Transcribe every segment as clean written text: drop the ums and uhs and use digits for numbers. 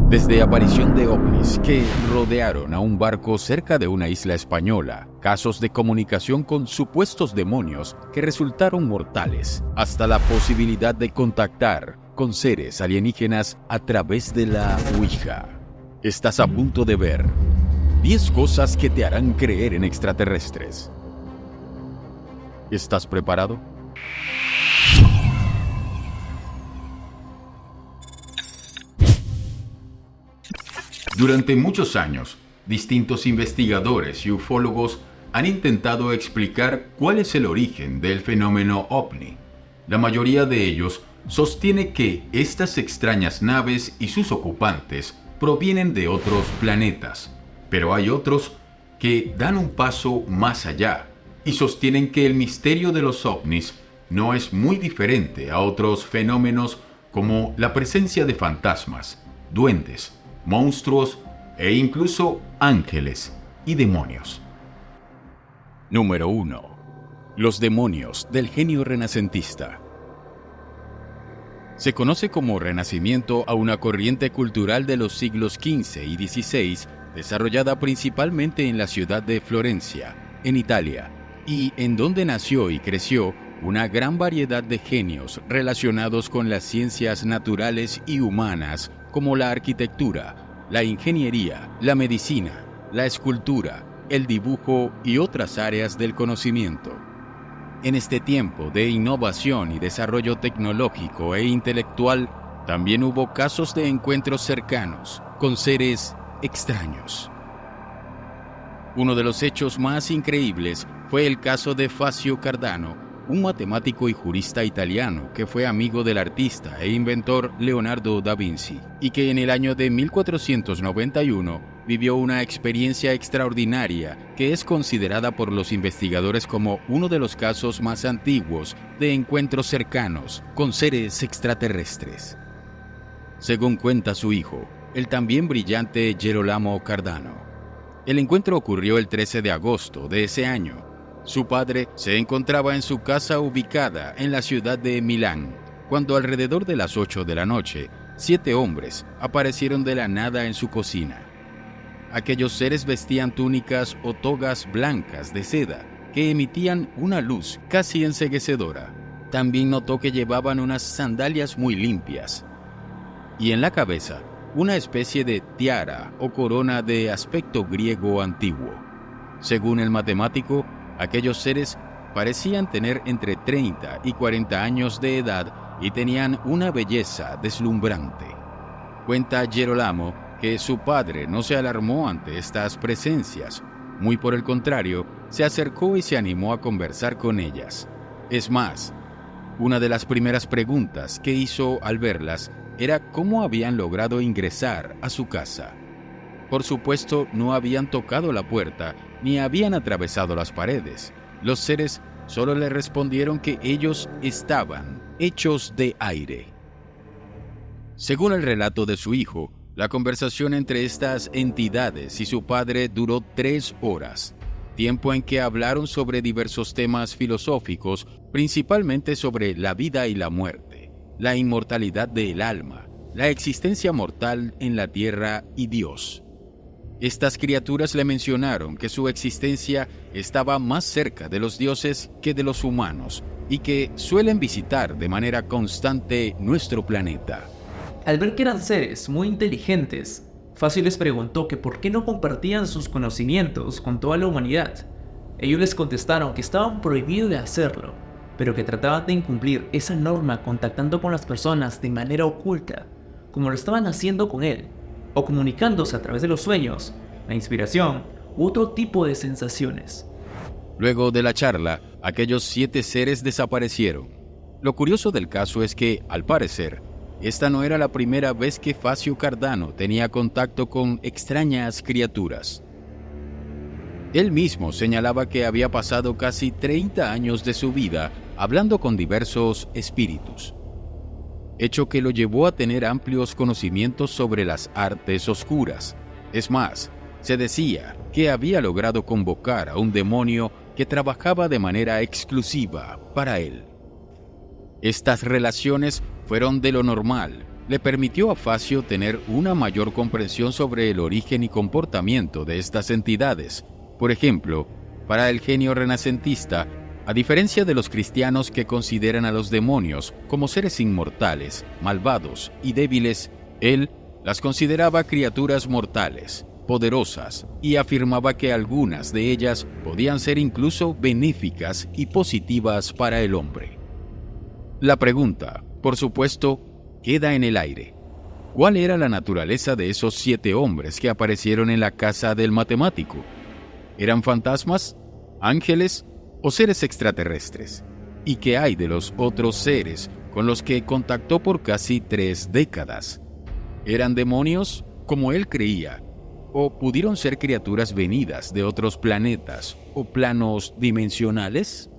Desde aparición de ovnis que rodearon a un barco cerca de una isla española, casos de comunicación con supuestos demonios que resultaron mortales, hasta la posibilidad de contactar con seres alienígenas a través de la Ouija. Estás a punto de ver 10 cosas que te harán creer en extraterrestres. ¿Estás preparado? Durante muchos años, distintos investigadores y ufólogos han intentado explicar cuál es el origen del fenómeno ovni. La mayoría de ellos sostiene que estas extrañas naves y sus ocupantes provienen de otros planetas, pero hay otros que dan un paso más allá y sostienen que el misterio de los ovnis no es muy diferente a otros fenómenos como la presencia de fantasmas, duendes, monstruos e incluso ángeles y demonios. Número 1. Los demonios del genio renacentista. Se conoce como Renacimiento a una corriente cultural de los siglos XV y XVI, desarrollada principalmente en la ciudad de Florencia, en Italia, y en donde nació y creció una gran variedad de genios relacionados con las ciencias naturales y humanas, como la arquitectura, la ingeniería, la medicina, la escultura, el dibujo y otras áreas del conocimiento. En este tiempo de innovación y desarrollo tecnológico e intelectual, también hubo casos de encuentros cercanos con seres extraños. Uno de los hechos más increíbles fue el caso de Fazio Cardano, un matemático y jurista italiano que fue amigo del artista e inventor Leonardo da Vinci, y que en el año de 1491 vivió una experiencia extraordinaria que es considerada por los investigadores como uno de los casos más antiguos de encuentros cercanos con seres extraterrestres. Según cuenta su hijo, el también brillante Gerolamo Cardano, el encuentro ocurrió el 13 de agosto de ese año. Su padre se encontraba en su casa ubicada en la ciudad de Milán, cuando alrededor de las 8 de la noche, 7 hombres aparecieron de la nada en su cocina. Aquellos seres vestían túnicas o togas blancas de seda que emitían una luz casi enceguecedora. También notó que llevaban unas sandalias muy limpias y en la cabeza una especie de tiara o corona de aspecto griego antiguo. Según el matemático, aquellos seres parecían tener entre 30 y 40 años de edad y tenían una belleza deslumbrante. Cuenta Gerolamo que su padre no se alarmó ante estas presencias, muy por el contrario, se acercó y se animó a conversar con ellas. Es más, una de las primeras preguntas que hizo al verlas era cómo habían logrado ingresar a su casa. Por supuesto, no habían tocado la puerta ni habían atravesado las paredes. Los seres solo le respondieron que ellos estaban hechos de aire. Según el relato de su hijo, la conversación entre estas entidades y su padre duró 3 horas, tiempo en que hablaron sobre diversos temas filosóficos, principalmente sobre la vida y la muerte, la inmortalidad del alma, la existencia mortal en la tierra y Dios. Estas criaturas le mencionaron que su existencia estaba más cerca de los dioses que de los humanos y que suelen visitar de manera constante nuestro planeta. Al ver que eran seres muy inteligentes, Fazio les preguntó que por qué no compartían sus conocimientos con toda la humanidad. Ellos les contestaron que estaban prohibidos de hacerlo, pero que trataban de incumplir esa norma contactando con las personas de manera oculta, como lo estaban haciendo con él, o comunicándose a través de los sueños, la inspiración u otro tipo de sensaciones. Luego de la charla, aquellos 7 seres desaparecieron. Lo curioso del caso es que, al parecer, esta no era la primera vez que Fazio Cardano tenía contacto con extrañas criaturas. Él mismo señalaba que había pasado casi 30 años de su vida hablando con diversos espíritus, hecho que lo llevó a tener amplios conocimientos sobre las artes oscuras. Es más, se decía que había logrado convocar a un demonio que trabajaba de manera exclusiva para él. Estas relaciones fueron de lo normal le permitió a Facio tener una mayor comprensión sobre el origen y comportamiento de estas entidades. Por ejemplo, para el genio renacentista, a diferencia de los cristianos que consideran a los demonios como seres inmortales, malvados y débiles, él las consideraba criaturas mortales, poderosas, y afirmaba que algunas de ellas podían ser incluso benéficas y positivas para el hombre. La pregunta, por supuesto, queda en el aire. ¿Cuál era la naturaleza de esos 7 hombres que aparecieron en la casa del matemático? ¿Eran fantasmas, ángeles o seres extraterrestres? ¿Y qué hay de los otros seres con los que contactó por casi 3 décadas? ¿Eran demonios, como él creía, o pudieron ser criaturas venidas de otros planetas o planos dimensionales?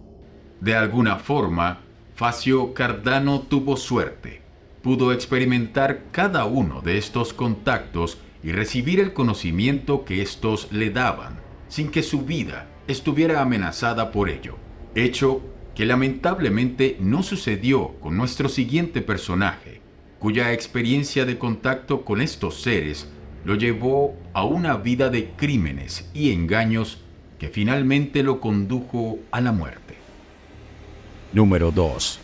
De alguna forma, Facio Cardano tuvo suerte. Pudo experimentar cada uno de estos contactos y recibir el conocimiento que estos le daban, sin que su vida estuviera amenazada por ello. Hecho que lamentablemente no sucedió con nuestro siguiente personaje, cuya experiencia de contacto con estos seres lo llevó a una vida de crímenes y engaños que finalmente lo condujo a la muerte. Número 2.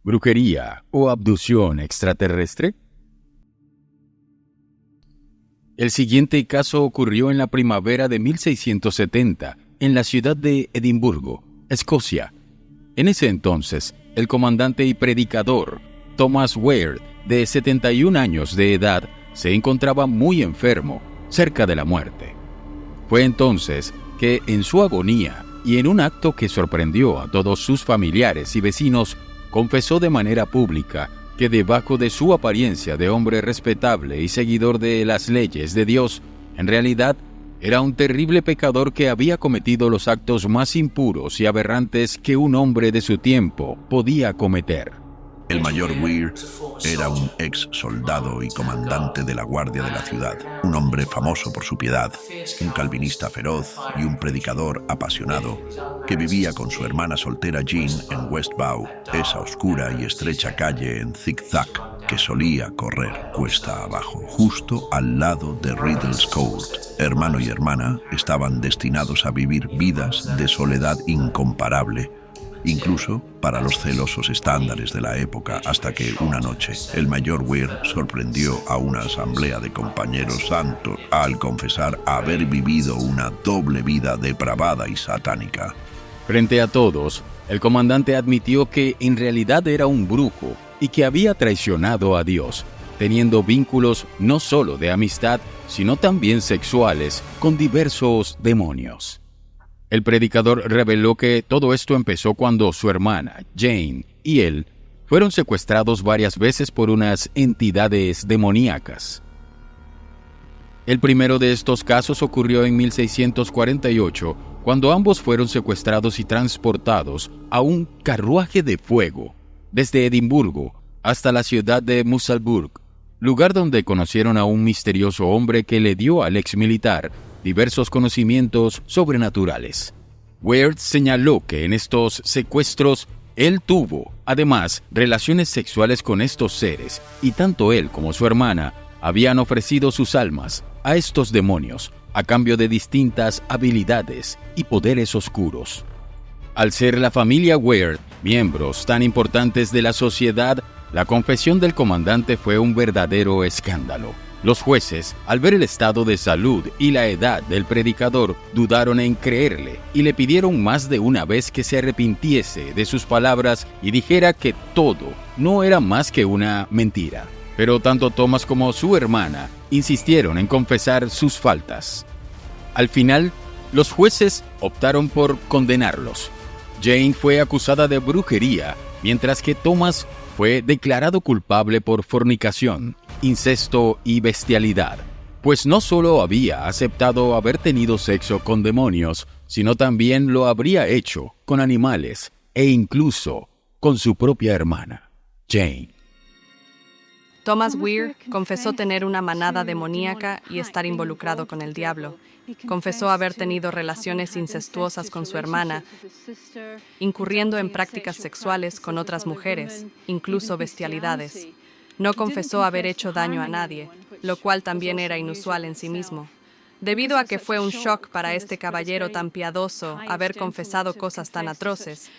¿Brujería o abducción extraterrestre? El siguiente caso ocurrió en la primavera de 1670, en la ciudad de Edimburgo, Escocia. En ese entonces, el comandante y predicador Thomas Weir, de 71 años de edad, se encontraba muy enfermo, cerca de la muerte. Fue entonces que, en su agonía y en un acto que sorprendió a todos sus familiares y vecinos, confesó de manera pública que debajo de su apariencia de hombre respetable y seguidor de las leyes de Dios, en realidad era un terrible pecador que había cometido los actos más impuros y aberrantes que un hombre de su tiempo podía cometer. El mayor Weir era un ex soldado y comandante de la guardia de la ciudad, un hombre famoso por su piedad, un calvinista feroz y un predicador apasionado que vivía con su hermana soltera Jean en West Bow, esa oscura y estrecha calle en zigzag que solía correr cuesta abajo, justo al lado de Riddle's Court. Hermano y hermana estaban destinados a vivir vidas de soledad incomparable, incluso para los celosos estándares de la época, hasta que una noche el mayor Weir sorprendió a una asamblea de compañeros santos al confesar haber vivido una doble vida depravada y satánica. Frente a todos, el comandante admitió que en realidad era un brujo y que había traicionado a Dios, teniendo vínculos no solo de amistad, sino también sexuales con diversos demonios. El predicador reveló que todo esto empezó cuando su hermana, Jane, y él fueron secuestrados varias veces por unas entidades demoníacas. El primero de estos casos ocurrió en 1648, cuando ambos fueron secuestrados y transportados a un carruaje de fuego, desde Edimburgo hasta la ciudad de Musselburgh, lugar donde conocieron a un misterioso hombre que le dio al ex militar diversos conocimientos sobrenaturales. Weir señaló que en estos secuestros él tuvo, además, relaciones sexuales con estos seres, y tanto él como su hermana habían ofrecido sus almas a estos demonios a cambio de distintas habilidades y poderes oscuros. Al ser la familia Weir miembros tan importantes de la sociedad, la confesión del comandante fue un verdadero escándalo. Los jueces, al ver el estado de salud y la edad del predicador, dudaron en creerle y le pidieron más de una vez que se arrepintiese de sus palabras y dijera que todo no era más que una mentira. Pero tanto Thomas como su hermana insistieron en confesar sus faltas. Al final, los jueces optaron por condenarlos. Jane fue acusada de brujería, mientras que Thomas fue declarado culpable por fornicación, incesto y bestialidad, pues no solo había aceptado haber tenido sexo con demonios, sino también lo habría hecho con animales e incluso con su propia hermana, Jane. Thomas Weir confesó tener una manada demoníaca y estar involucrado con el diablo. Confesó haber tenido relaciones incestuosas con su hermana, incurriendo en prácticas sexuales con otras mujeres, incluso bestialidades. No confesó haber hecho daño a nadie, lo cual también era inusual en sí mismo. Debido a que fue un shock para este caballero tan piadoso haber confesado cosas tan atroces,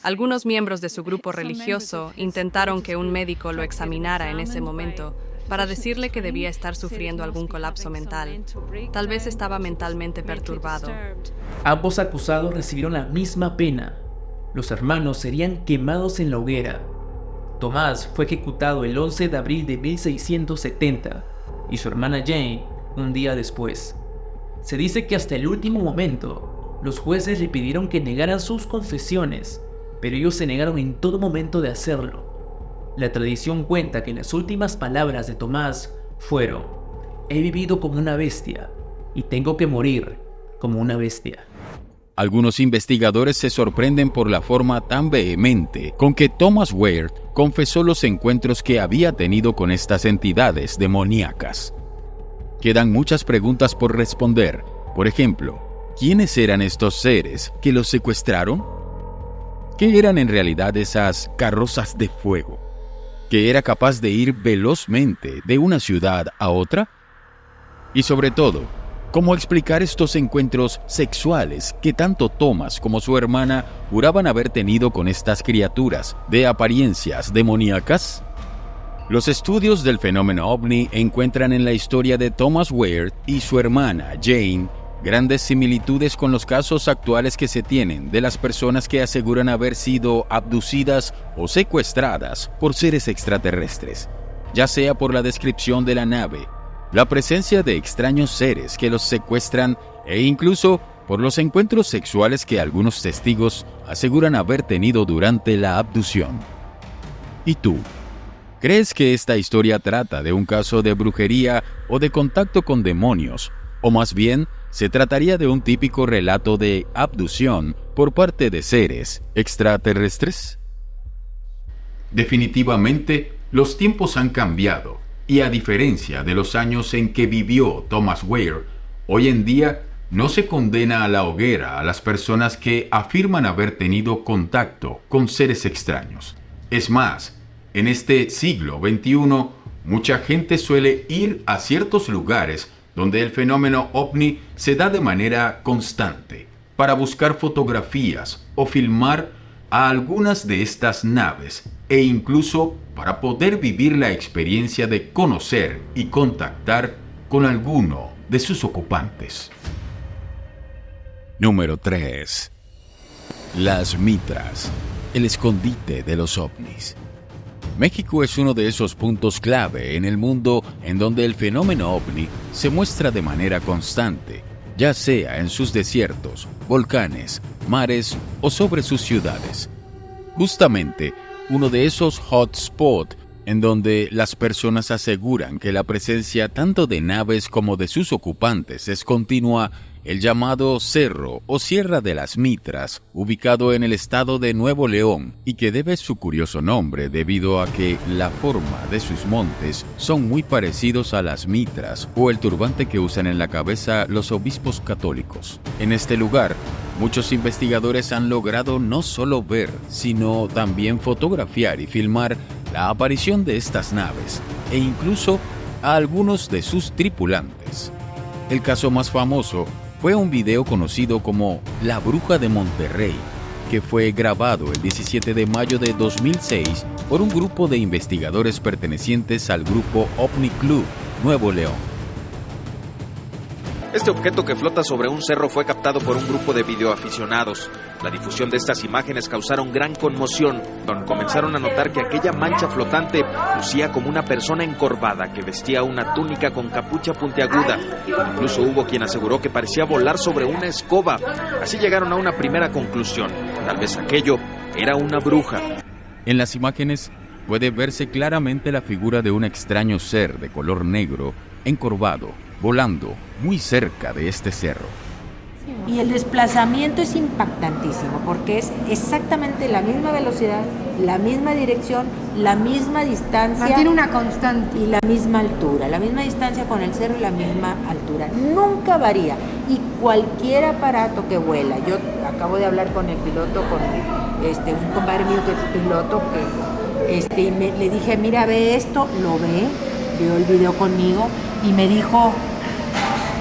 algunos miembros de su grupo religioso intentaron que un médico lo examinara en ese momento para decirle que debía estar sufriendo algún colapso mental. Tal vez estaba mentalmente perturbado. Ambos acusados recibieron la misma pena. Los hermanos serían quemados en la hoguera. Tomás fue ejecutado el 11 de abril de 1670 y su hermana Jane un día después. Se dice que hasta el último momento, los jueces le pidieron que negaran sus confesiones, pero ellos se negaron en todo momento de hacerlo. La tradición cuenta que las últimas palabras de Tomás fueron: he vivido como una bestia y tengo que morir como una bestia. Algunos investigadores se sorprenden por la forma tan vehemente con que Thomas Weir confesó los encuentros que había tenido con estas entidades demoníacas. Quedan muchas preguntas por responder. Por ejemplo, ¿quiénes eran estos seres que los secuestraron? ¿Qué eran en realidad esas carrozas de fuego? ¿Que era capaz de ir velozmente de una ciudad a otra? Y sobre todo, ¿cómo explicar estos encuentros sexuales que tanto Thomas como su hermana juraban haber tenido con estas criaturas de apariencias demoníacas? Los estudios del fenómeno ovni encuentran en la historia de Thomas Weir y su hermana Jane grandes similitudes con los casos actuales que se tienen de las personas que aseguran haber sido abducidas o secuestradas por seres extraterrestres, ya sea por la descripción de la nave, la presencia de extraños seres que los secuestran e incluso por los encuentros sexuales que algunos testigos aseguran haber tenido durante la abducción. ¿Y tú? ¿Crees que esta historia trata de un caso de brujería o de contacto con demonios? ¿O más bien, se trataría de un típico relato de abducción por parte de seres extraterrestres? Definitivamente, los tiempos han cambiado, y a diferencia de los años en que vivió Thomas Weir, hoy en día no se condena a la hoguera a las personas que afirman haber tenido contacto con seres extraños. Es más, en este siglo XXI, mucha gente suele ir a ciertos lugares donde el fenómeno ovni se da de manera constante para buscar fotografías o filmar a algunas de estas naves e incluso para poder vivir la experiencia de conocer y contactar con alguno de sus ocupantes. Número 3. Las mitras, el escondite de los ovnis. México es uno de esos puntos clave en el mundo en donde el fenómeno ovni se muestra de manera constante, ya sea en sus desiertos, volcanes, mares o sobre sus ciudades. Justamente, uno de esos hotspots en donde las personas aseguran que la presencia tanto de naves como de sus ocupantes es continua, el llamado Cerro o Sierra de las Mitras, ubicado en el estado de Nuevo León, y que debe su curioso nombre debido a que la forma de sus montes son muy parecidos a las mitras o el turbante que usan en la cabeza los obispos católicos. En este lugar, muchos investigadores han logrado no solo ver, sino también fotografiar y filmar la aparición de estas naves, e incluso a algunos de sus tripulantes. El caso más famoso fue un video conocido como La Bruja de Monterrey, que fue grabado el 17 de mayo de 2006 por un grupo de investigadores pertenecientes al grupo OVNI Club Nuevo León. Este objeto que flota sobre un cerro fue captado por un grupo de videoaficionados. La difusión de estas imágenes causaron gran conmoción. Comenzaron a notar que aquella mancha flotante lucía como una persona encorvada que vestía una túnica con capucha puntiaguda. Incluso hubo quien aseguró que parecía volar sobre una escoba. Así llegaron a una primera conclusión. Tal vez aquello era una bruja. En las imágenes puede verse claramente la figura de un extraño ser de color negro, encorvado, volando muy cerca de este cerro. Y el desplazamiento es impactantísimo porque es exactamente la misma velocidad, la misma dirección, la misma distancia. Mantiene una constante. Y la misma altura, la misma distancia con el cerro y la misma altura. Nunca varía. Y cualquier aparato que vuela, yo acabo de hablar con el piloto, con un compadre mío que es piloto, Y le dije, mira, ve esto, lo vio el video conmigo y me dijo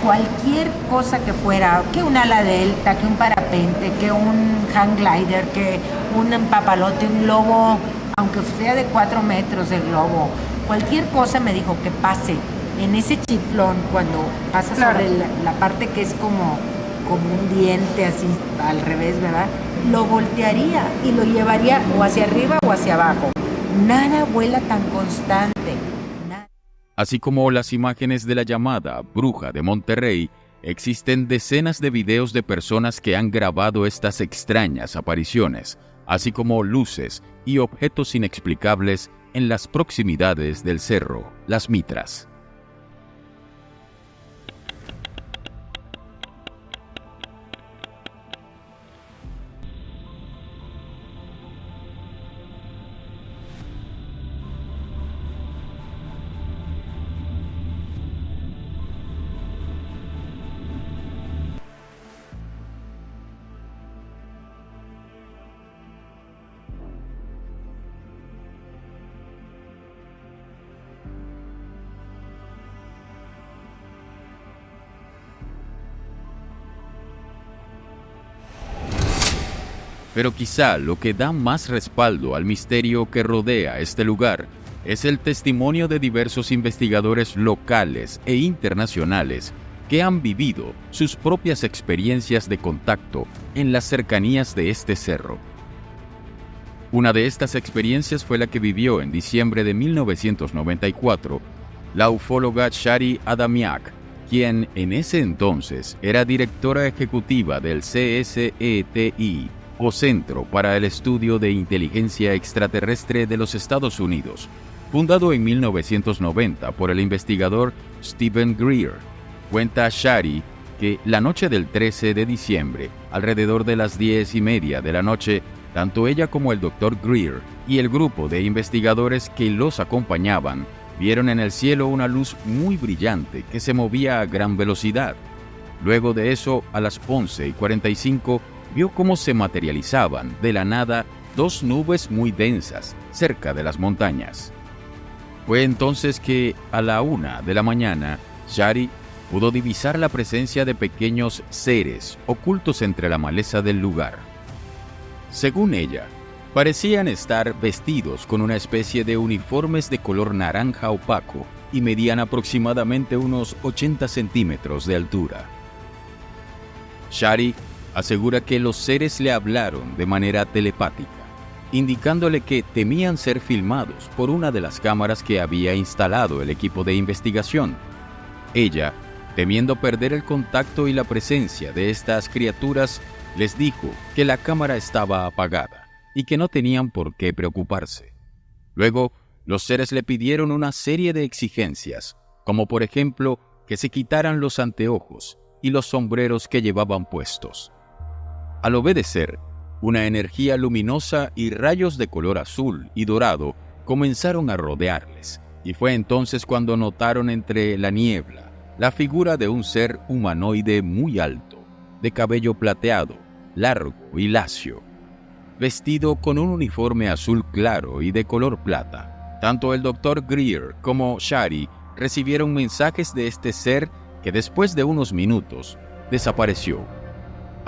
cualquier cosa que fuera, que un ala delta, que un parapente, que un hang glider, que un papalote, un globo, aunque sea de 4 metros el globo, cualquier cosa me dijo que pase en ese chiflón cuando pasa sobre la parte que es como un diente así al revés, ¿verdad? Lo voltearía y lo llevaría o hacia arriba o hacia abajo. Nada vuela tan constante. Así como las imágenes de la llamada Bruja de Monterrey, existen decenas de videos de personas que han grabado estas extrañas apariciones, así como luces y objetos inexplicables en las proximidades del cerro Las Mitras. Pero quizá lo que da más respaldo al misterio que rodea este lugar es el testimonio de diversos investigadores locales e internacionales que han vivido sus propias experiencias de contacto en las cercanías de este cerro. Una de estas experiencias fue la que vivió en diciembre de 1994 la ufóloga Shari Adamiak, quien en ese entonces era directora ejecutiva del CSETI, o Centro para el Estudio de Inteligencia Extraterrestre de los Estados Unidos, fundado en 1990 por el investigador Stephen Greer. Cuenta Shari que la noche del 13 de diciembre, alrededor de las 10:30 de la noche, tanto ella como el Dr. Greer y el grupo de investigadores que los acompañaban vieron en el cielo una luz muy brillante que se movía a gran velocidad. Luego de eso, a las 11:45, vio cómo se materializaban de la nada 2 nubes muy densas cerca de las montañas. Fue entonces que, a la 1 de la mañana, Shari pudo divisar la presencia de pequeños seres ocultos entre la maleza del lugar. Según ella, parecían estar vestidos con una especie de uniformes de color naranja opaco y medían aproximadamente unos 80 centímetros de altura. Shari asegura que los seres le hablaron de manera telepática, indicándole que temían ser filmados por una de las cámaras que había instalado el equipo de investigación. Ella, temiendo perder el contacto y la presencia de estas criaturas, les dijo que la cámara estaba apagada y que no tenían por qué preocuparse. Luego, los seres le pidieron una serie de exigencias, como por ejemplo que se quitaran los anteojos y los sombreros que llevaban puestos. Al obedecer, una energía luminosa y rayos de color azul y dorado comenzaron a rodearles, y fue entonces cuando notaron entre la niebla la figura de un ser humanoide muy alto, de cabello plateado, largo y lacio, vestido con un uniforme azul claro y de color plata. Tanto el Dr. Greer como Shari recibieron mensajes de este ser que después de unos minutos desapareció.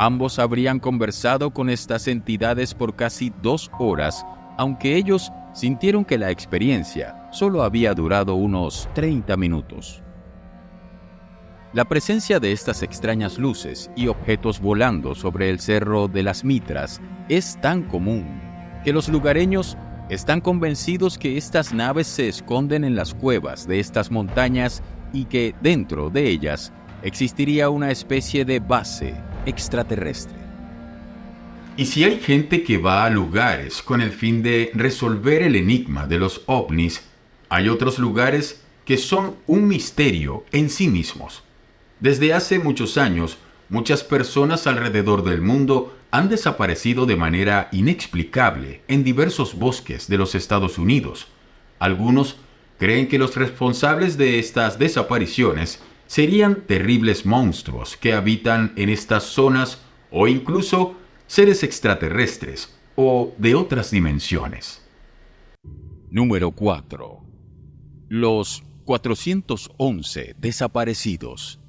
Ambos habrían conversado con estas entidades por casi 2 horas, aunque ellos sintieron que la experiencia solo había durado unos 30 minutos. La presencia de estas extrañas luces y objetos volando sobre el cerro de Las Mitras es tan común que los lugareños están convencidos que estas naves se esconden en las cuevas de estas montañas y que dentro de ellas existiría una especie de base extraterrestre. Y si hay gente que va a lugares con el fin de resolver el enigma de los ovnis, hay otros lugares que son un misterio en sí mismos. Desde hace muchos años, muchas personas alrededor del mundo han desaparecido de manera inexplicable en diversos bosques de los Estados Unidos. Algunos creen que los responsables de estas desapariciones serían terribles monstruos que habitan en estas zonas o incluso seres extraterrestres o de otras dimensiones. Número 4. Los 411 desaparecidos.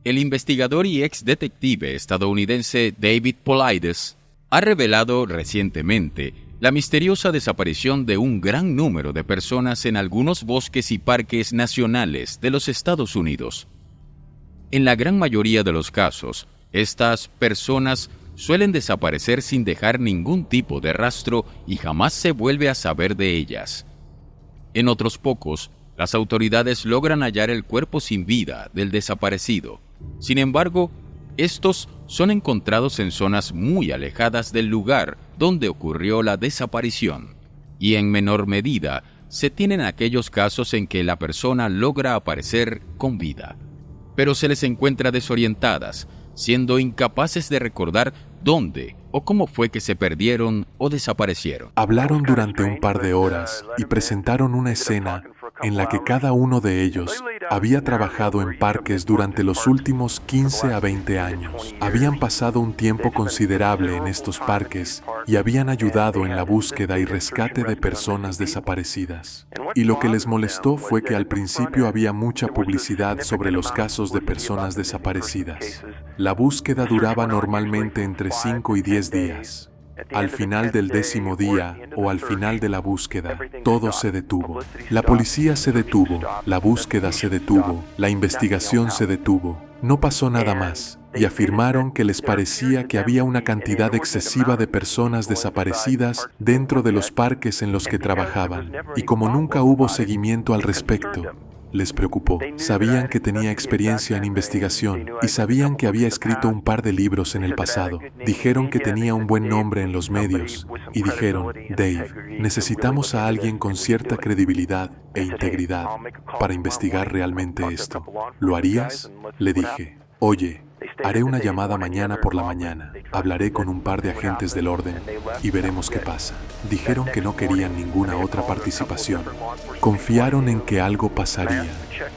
El investigador y ex detective estadounidense David Paulides ha revelado recientemente la misteriosa desaparición de un gran número de personas en algunos bosques y parques nacionales de los Estados Unidos. En la gran mayoría de los casos, estas personas suelen desaparecer sin dejar ningún tipo de rastro y jamás se vuelve a saber de ellas. En otros pocos, las autoridades logran hallar el cuerpo sin vida del desaparecido. Sin embargo, estos son encontrados en zonas muy alejadas del lugar donde ocurrió la desaparición, y en menor medida se tienen aquellos casos en que la persona logra aparecer con vida, pero se les encuentra desorientadas, siendo incapaces de recordar dónde o cómo fue que se perdieron o desaparecieron. Hablaron durante un par de horas y presentaron una escena en la que cada uno de ellos había trabajado en parques durante los últimos 15 a 20 años. Habían pasado un tiempo considerable en estos parques y habían ayudado en la búsqueda y rescate de personas desaparecidas. Y lo que les molestó fue que al principio había mucha publicidad sobre los casos de personas desaparecidas. La búsqueda duraba normalmente entre 5 y 10 días. Al final del 10º día o al final de la búsqueda, todo se detuvo. La policía se detuvo, la búsqueda se detuvo, la investigación se detuvo. No pasó nada más, y afirmaron que les parecía que había una cantidad excesiva de personas desaparecidas dentro de los parques en los que trabajaban, y como nunca hubo seguimiento al respecto, les preocupó. Sabían que tenía experiencia en investigación y sabían que había escrito un par de libros en el pasado. Dijeron que tenía un buen nombre en los medios y dijeron, Dave, necesitamos a alguien con cierta credibilidad e integridad para investigar realmente esto. ¿Lo harías? Le dije, oye, haré una llamada mañana por la mañana. Hablaré con un par de agentes del orden y veremos qué pasa. Dijeron que no querían ninguna otra participación. Confiaron en que algo pasaría.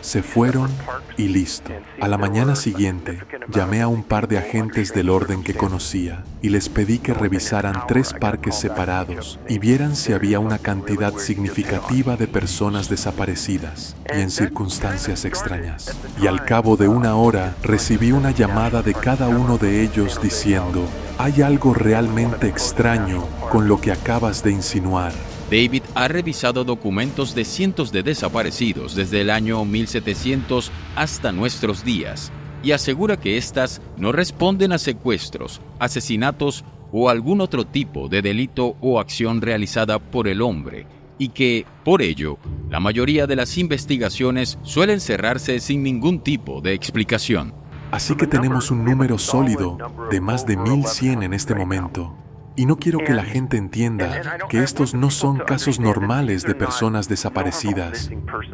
Se fueron y listo. A la mañana siguiente, llamé a un par de agentes del orden que conocía y les pedí que revisaran 3 parques separados y vieran si había una cantidad significativa de personas desaparecidas y en circunstancias extrañas. Y al cabo de 1 hora, recibí una llamada de cada uno de ellos diciendo, hay algo realmente extraño con lo que acabas de insinuar. David ha revisado documentos de cientos de desaparecidos desde el año 1700 hasta nuestros días y asegura que éstas no responden a secuestros, asesinatos o algún otro tipo de delito o acción realizada por el hombre y que, por ello, la mayoría de las investigaciones suelen cerrarse sin ningún tipo de explicación. Así que tenemos un número sólido de más de 1100 en este momento. Y no quiero que la gente entienda que estos no son casos normales de personas desaparecidas.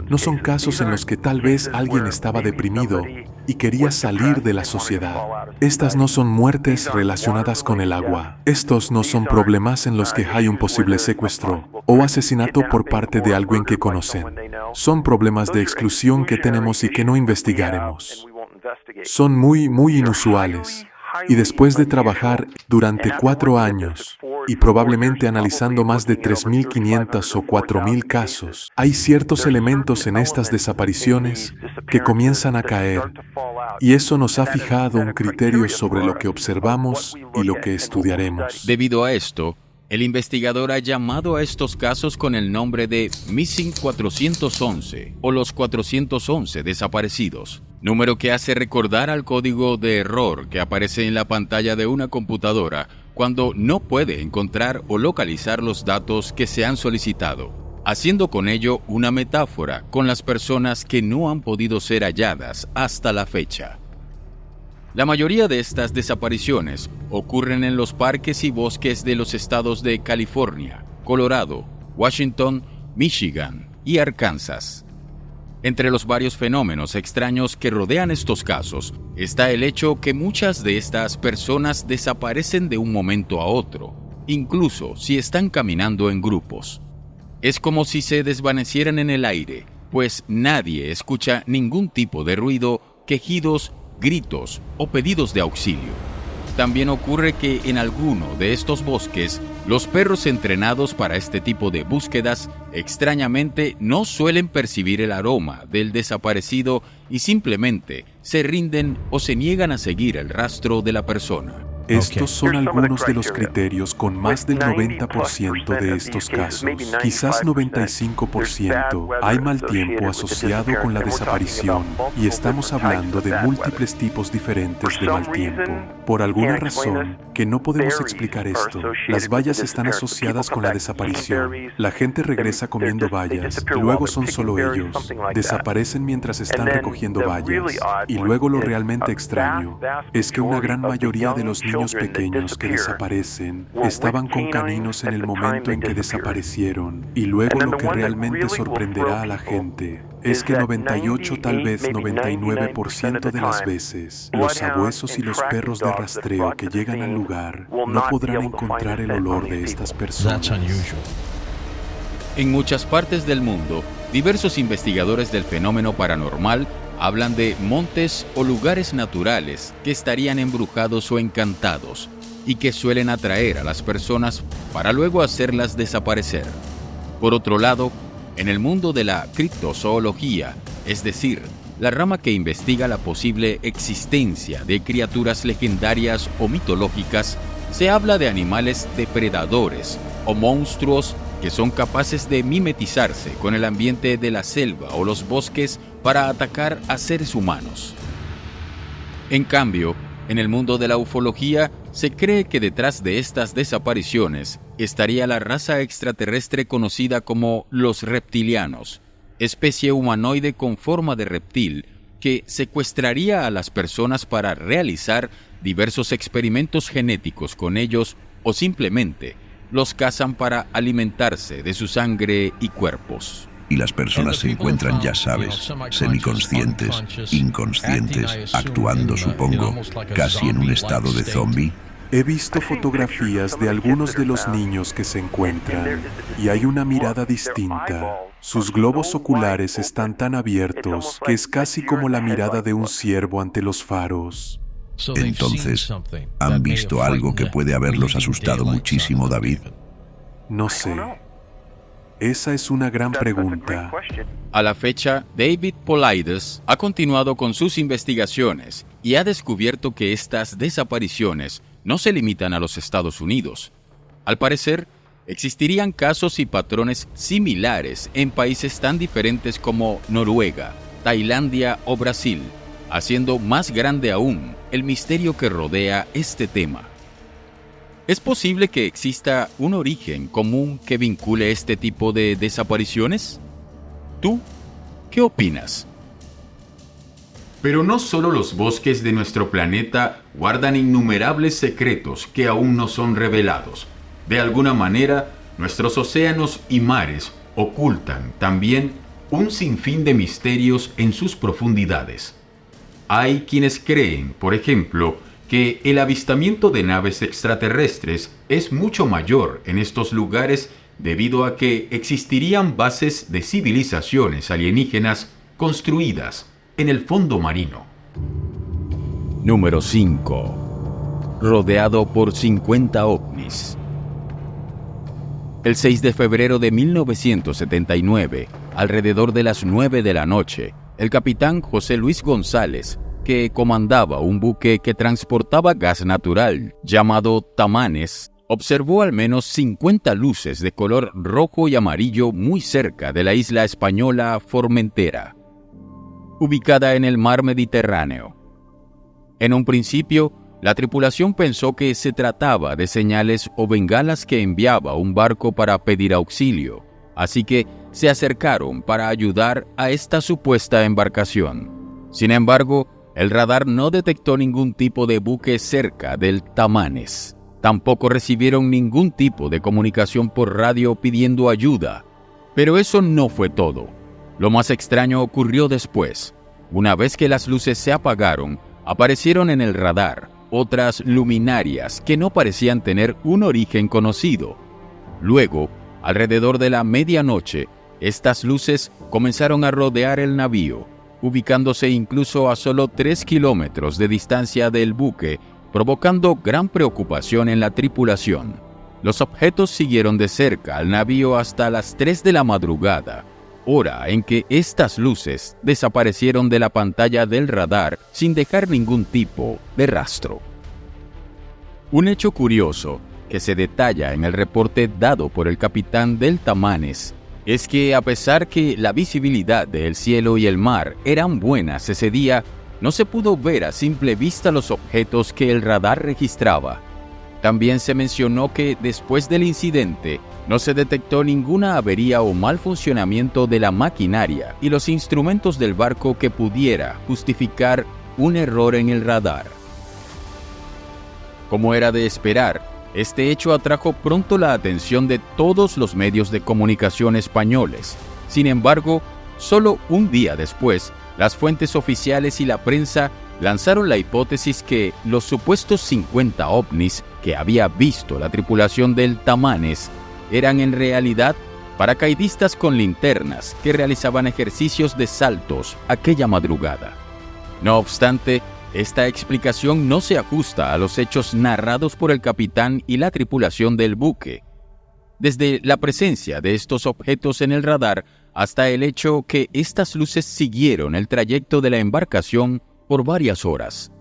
No son casos en los que tal vez alguien estaba deprimido y quería salir de la sociedad. Estas no son muertes relacionadas con el agua. Estos no son problemas en los que hay un posible secuestro o asesinato por parte de alguien que conocen. Son problemas de exclusión que tenemos y que no investigaremos. Son muy inusuales. Y después de trabajar durante 4 años y probablemente analizando más de 3.500 o 4.000 casos, hay ciertos elementos en estas desapariciones que comienzan a caer y eso nos ha fijado un criterio sobre lo que observamos y lo que estudiaremos. Debido a esto, el investigador ha llamado a estos casos con el nombre de Missing 411 o los 411 desaparecidos, número que hace recordar al código de error que aparece en la pantalla de una computadora cuando no puede encontrar o localizar los datos que se han solicitado, haciendo con ello una metáfora con las personas que no han podido ser halladas hasta la fecha. La mayoría de estas desapariciones ocurren en los parques y bosques de los estados de California, Colorado, Washington, Michigan y Arkansas. Entre los varios fenómenos extraños que rodean estos casos está el hecho que muchas de estas personas desaparecen de un momento a otro, incluso si están caminando en grupos. Es como si se desvanecieran en el aire, pues nadie escucha ningún tipo de ruido, quejidos, gritos o pedidos de auxilio. también ocurre que en alguno de estos bosques, los perros entrenados para este tipo de búsquedas extrañamente no suelen percibir el aroma del desaparecido y simplemente se rinden o se niegan a seguir el rastro de la persona. Estos son algunos de los criterios con más del 90% de estos casos, quizás 95%. Hay mal tiempo asociado con la desaparición y estamos hablando de múltiples tipos diferentes de mal tiempo. Por alguna razón que no podemos explicar esto, las bayas están asociadas con la desaparición. La gente regresa comiendo bayas y luego son solo ellos. Desaparecen mientras están recogiendo bayas. Y luego lo realmente extraño es que una gran mayoría de los niños pequeños que desaparecen estaban con caninos en el momento en que desaparecieron. Y luego lo que realmente sorprenderá a la gente es que 98, tal vez 99% de las veces, los sabuesos y los perros de rastreo que llegan al lugar no podrán encontrar el olor de estas personas. En muchas partes del mundo, diversos investigadores del fenómeno paranormal hablan de montes o lugares naturales que estarían embrujados o encantados y que suelen atraer a las personas para luego hacerlas desaparecer. Por otro lado, en el mundo de la criptozoología, es decir, la rama que investiga la posible existencia de criaturas legendarias o mitológicas, se habla de animales depredadores o monstruos que son capaces de mimetizarse con el ambiente de la selva o los bosques para atacar a seres humanos. En cambio, en el mundo de la ufología, se cree que detrás de estas desapariciones estaría la raza extraterrestre conocida como los reptilianos, especie humanoide con forma de reptil que secuestraría a las personas para realizar diversos experimentos genéticos con ellos o simplemente los cazan para alimentarse de su sangre y cuerpos. Y las personas se encuentran, ya sabes, semiconscientes, inconscientes, actuando, supongo, casi en un estado de zombie. He visto fotografías de algunos de los niños que se encuentran y hay una mirada distinta. Sus globos oculares están tan abiertos que es casi como la mirada de un ciervo ante los faros. Entonces, ¿han visto algo que puede haberlos asustado muchísimo, David? No sé. Esa es una gran pregunta. A la fecha, David Paulides ha continuado con sus investigaciones y ha descubierto que estas desapariciones no se limitan a los Estados Unidos. Al parecer, existirían casos y patrones similares en países tan diferentes como Noruega, Tailandia o Brasil, haciendo más grande aún el misterio que rodea este tema. ¿Es posible que exista un origen común que vincule este tipo de desapariciones? ¿Tú qué opinas? Pero no solo los bosques de nuestro planeta guardan innumerables secretos que aún no son revelados. De alguna manera, nuestros océanos y mares ocultan también un sinfín de misterios en sus profundidades. Hay quienes creen, por ejemplo, que el avistamiento de naves extraterrestres es mucho mayor en estos lugares debido a que existirían bases de civilizaciones alienígenas construidas en el fondo marino. Número 5. Rodeado por 50 ovnis. El 6 de febrero de 1979, alrededor de las 9 de la noche, el capitán José Luis González, que comandaba un buque que transportaba gas natural llamado Tamanes, observó al menos 50 luces de color rojo y amarillo muy cerca de la isla española Formentera, ubicada en el mar Mediterráneo. En un principio, la tripulación pensó que se trataba de señales o bengalas que enviaba un barco para pedir auxilio, así que se acercaron para ayudar a esta supuesta embarcación. Sin embargo, el radar no detectó ningún tipo de buque cerca del Tamanes. Tampoco recibieron ningún tipo de comunicación por radio pidiendo ayuda. Pero eso no fue todo. Lo más extraño ocurrió después. Una vez que las luces se apagaron, aparecieron en el radar otras luminarias que no parecían tener un origen conocido. Luego, alrededor de la medianoche, estas luces comenzaron a rodear el navío, ubicándose incluso a solo 3 kilómetros de distancia del buque provocando gran preocupación en la tripulación. Los objetos siguieron de cerca al navío hasta las 3 de la madrugada, hora en que estas luces desaparecieron de la pantalla del radar sin dejar ningún tipo de rastro. Un hecho curioso que se detalla en el reporte dado por el capitán del Tamanes es que, a pesar que la visibilidad del cielo y el mar eran buenas ese día, no se pudo ver a simple vista los objetos que el radar registraba. También se mencionó que después del incidente no se detectó ninguna avería o mal funcionamiento de la maquinaria y los instrumentos del barco que pudiera justificar un error en el radar. Como era de esperar, este hecho atrajo pronto la atención de todos los medios de comunicación españoles. Sin embargo, solo un día después, las fuentes oficiales y la prensa lanzaron la hipótesis que los supuestos 50 ovnis que había visto la tripulación del Tamanes eran en realidad paracaidistas con linternas que realizaban ejercicios de saltos aquella madrugada. No obstante, esta explicación no se ajusta a los hechos narrados por el capitán y la tripulación del buque, desde la presencia de estos objetos en el radar hasta el hecho que estas luces siguieron el trayecto de la embarcación por varias horas.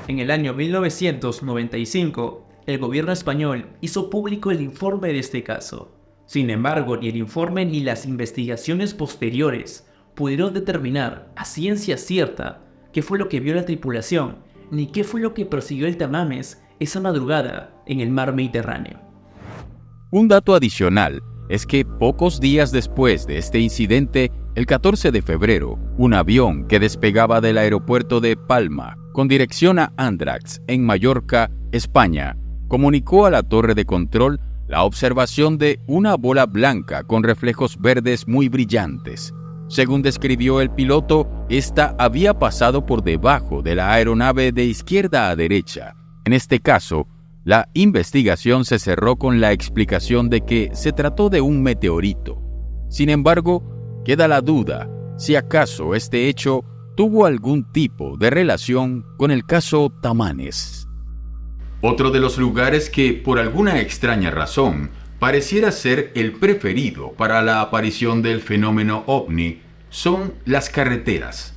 En el año 1995, el gobierno español hizo público el informe de este caso. Sin embargo, ni el informe ni las investigaciones posteriores pudieron determinar a ciencia cierta qué fue lo que vio la tripulación, ni qué fue lo que persiguió el Tamames esa madrugada en el mar Mediterráneo. Un dato adicional es que pocos días después de este incidente, el 14 de febrero, un avión que despegaba del aeropuerto de Palma con dirección a Andratx, en Mallorca, España, comunicó a la torre de control la observación de una bola blanca con reflejos verdes muy brillantes. Según describió el piloto, esta había pasado por debajo de la aeronave de izquierda a derecha. En este caso, la investigación se cerró con la explicación de que se trató de un meteorito. Sin embargo, queda la duda si acaso este hecho tuvo algún tipo de relación con el caso Tamanes. Otro de los lugares que, por alguna extraña razón, pareciera ser el preferido para la aparición del fenómeno ovni son las carreteras.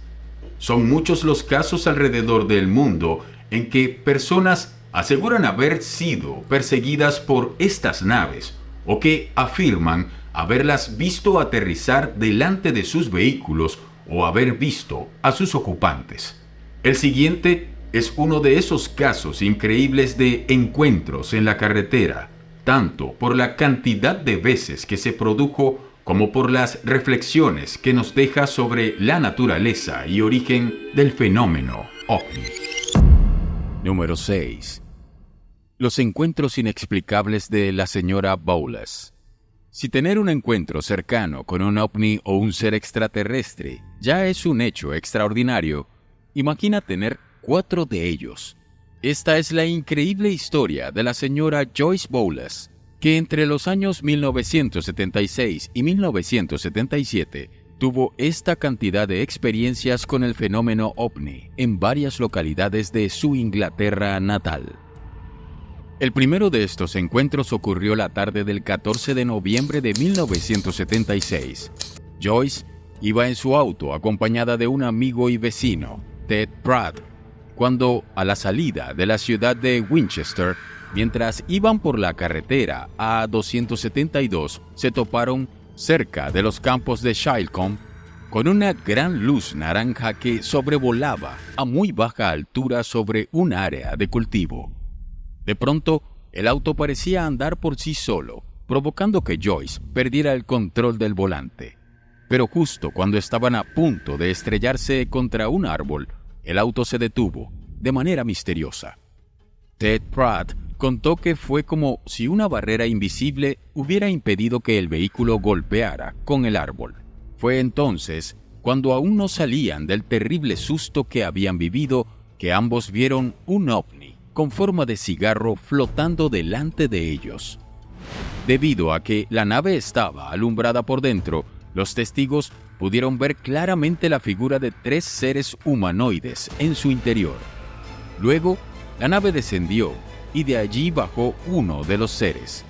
Son muchos los casos alrededor del mundo en que personas aseguran haber sido perseguidas por estas naves o que afirman haberlas visto aterrizar delante de sus vehículos o haber visto a sus ocupantes. El siguiente es uno de esos casos increíbles de encuentros en la carretera, tanto por la cantidad de veces que se produjo como por las reflexiones que nos deja sobre la naturaleza y origen del fenómeno ovni. Número 6. Los encuentros inexplicables de la señora Bowles. Si tener un encuentro cercano con un ovni o un ser extraterrestre ya es un hecho extraordinario, imagina tener 4 de ellos. Esta es la increíble historia de la señora Joyce Bowles, que entre los años 1976 y 1977 tuvo esta cantidad de experiencias con el fenómeno ovni en varias localidades de su Inglaterra natal. El primero de estos encuentros ocurrió la tarde del 14 de noviembre de 1976. Joyce iba en su auto acompañada de un amigo y vecino, Ted Pratt, cuando a la salida de la ciudad de Winchester, mientras iban por la carretera A272, se toparon cerca de los campos de Chilcombe con una gran luz naranja que sobrevolaba a muy baja altura sobre un área de cultivo. De pronto, el auto parecía andar por sí solo, provocando que Joyce perdiera el control del volante. Pero justo cuando estaban a punto de estrellarse contra un árbol, el auto se detuvo de manera misteriosa. Ted Pratt contó que fue como si una barrera invisible hubiera impedido que el vehículo golpeara con el árbol. Fue entonces, cuando aún no salían del terrible susto que habían vivido, que ambos vieron un ovni con forma de cigarro flotando delante de ellos. Debido a que la nave estaba alumbrada por dentro, los testigos pudieron ver claramente la figura de 3 seres humanoides en su interior. Luego, la nave descendió y de allí bajó uno de los seres.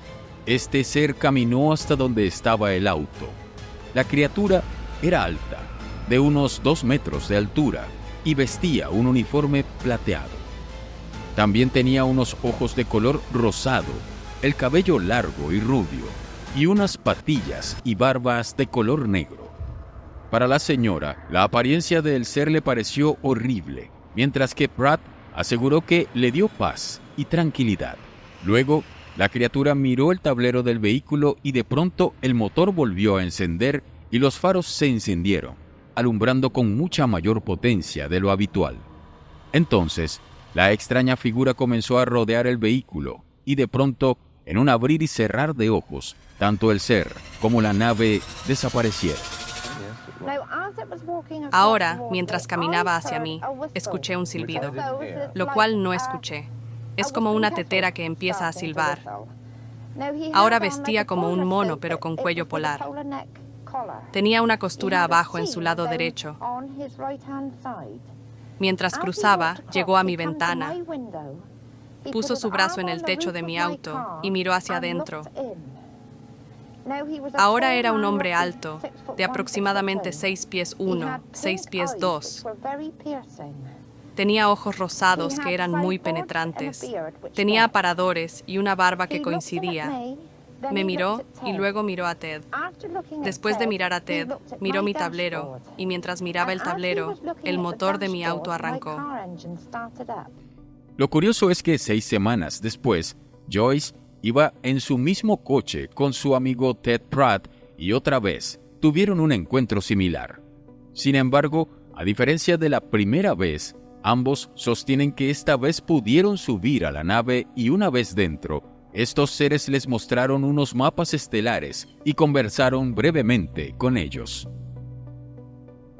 Este ser caminó hasta donde estaba el auto. La criatura era alta, de unos 2 metros de altura, y vestía un uniforme plateado. También tenía unos ojos de color rosado, el cabello largo y rubio, y unas patillas y barbas de color negro. Para la señora, la apariencia del ser le pareció horrible, mientras que Pratt aseguró que le dio paz y tranquilidad. Luego, la criatura miró el tablero del vehículo y de pronto el motor volvió a encender y los faros se encendieron, alumbrando con mucha mayor potencia de lo habitual. Entonces, la extraña figura comenzó a rodear el vehículo y de pronto, en un abrir y cerrar de ojos, tanto el ser como la nave desaparecieron. Ahora, mientras caminaba hacia mí, escuché un silbido, lo cual no escuché. Es como una tetera que empieza a silbar. Ahora vestía como un mono, pero con cuello polar. Tenía una costura abajo en su lado derecho. Mientras cruzaba, llegó a mi ventana. Puso su brazo en el techo de mi auto y miró hacia adentro. Ahora era un hombre alto, de aproximadamente 6 pies 1, 6 pies 2. Tenía ojos rosados que eran muy penetrantes. Tenía aparadores y una barba que coincidía. Me miró y luego miró a Ted. Después de mirar a Ted, miró mi tablero y mientras miraba el tablero, el motor de mi auto arrancó. Lo curioso es que 6 semanas después, Joyce iba en su mismo coche con su amigo Ted Pratt y otra vez tuvieron un encuentro similar. Sin embargo, a diferencia de la primera vez, ambos sostienen que esta vez pudieron subir a la nave y una vez dentro, estos seres les mostraron unos mapas estelares y conversaron brevemente con ellos.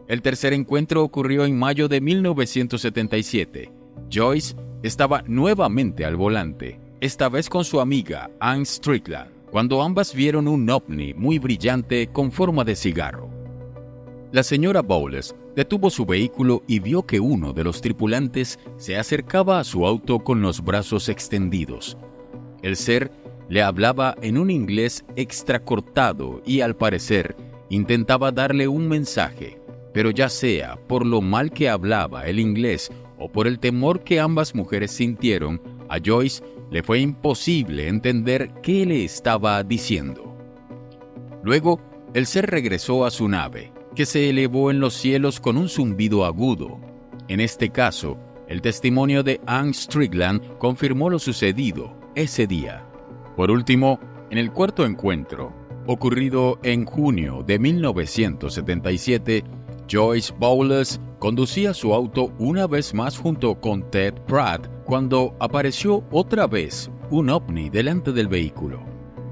El tercer encuentro ocurrió en mayo de 1977. Joyce estaba nuevamente al volante, esta vez con su amiga Anne Strickland, cuando ambas vieron un ovni muy brillante con forma de cigarro. La señora Bowles detuvo su vehículo y vio que uno de los tripulantes se acercaba a su auto con los brazos extendidos. El ser le hablaba en un inglés extracortado y, al parecer, intentaba darle un mensaje, pero ya sea por lo mal que hablaba el inglés o por el temor que ambas mujeres sintieron, a Joyce le fue imposible entender qué le estaba diciendo. Luego, el ser regresó a su nave, que se elevó en los cielos con un zumbido agudo. En este caso, el testimonio de Anne Strickland confirmó lo sucedido ese día. Por último, en el cuarto encuentro, ocurrido en junio de 1977, Joyce Bowles conducía su auto una vez más junto con Ted Pratt cuando apareció otra vez un ovni delante del vehículo.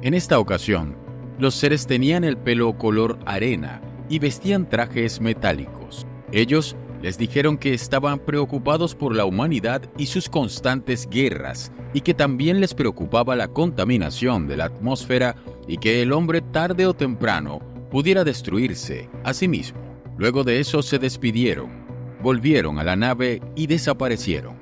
En esta ocasión, los seres tenían el pelo color arena y vestían trajes metálicos. Ellos les dijeron que estaban preocupados por la humanidad y sus constantes guerras, y que también les preocupaba la contaminación de la atmósfera y que el hombre tarde o temprano pudiera destruirse a sí mismo. Luego de eso se despidieron, volvieron a la nave y desaparecieron.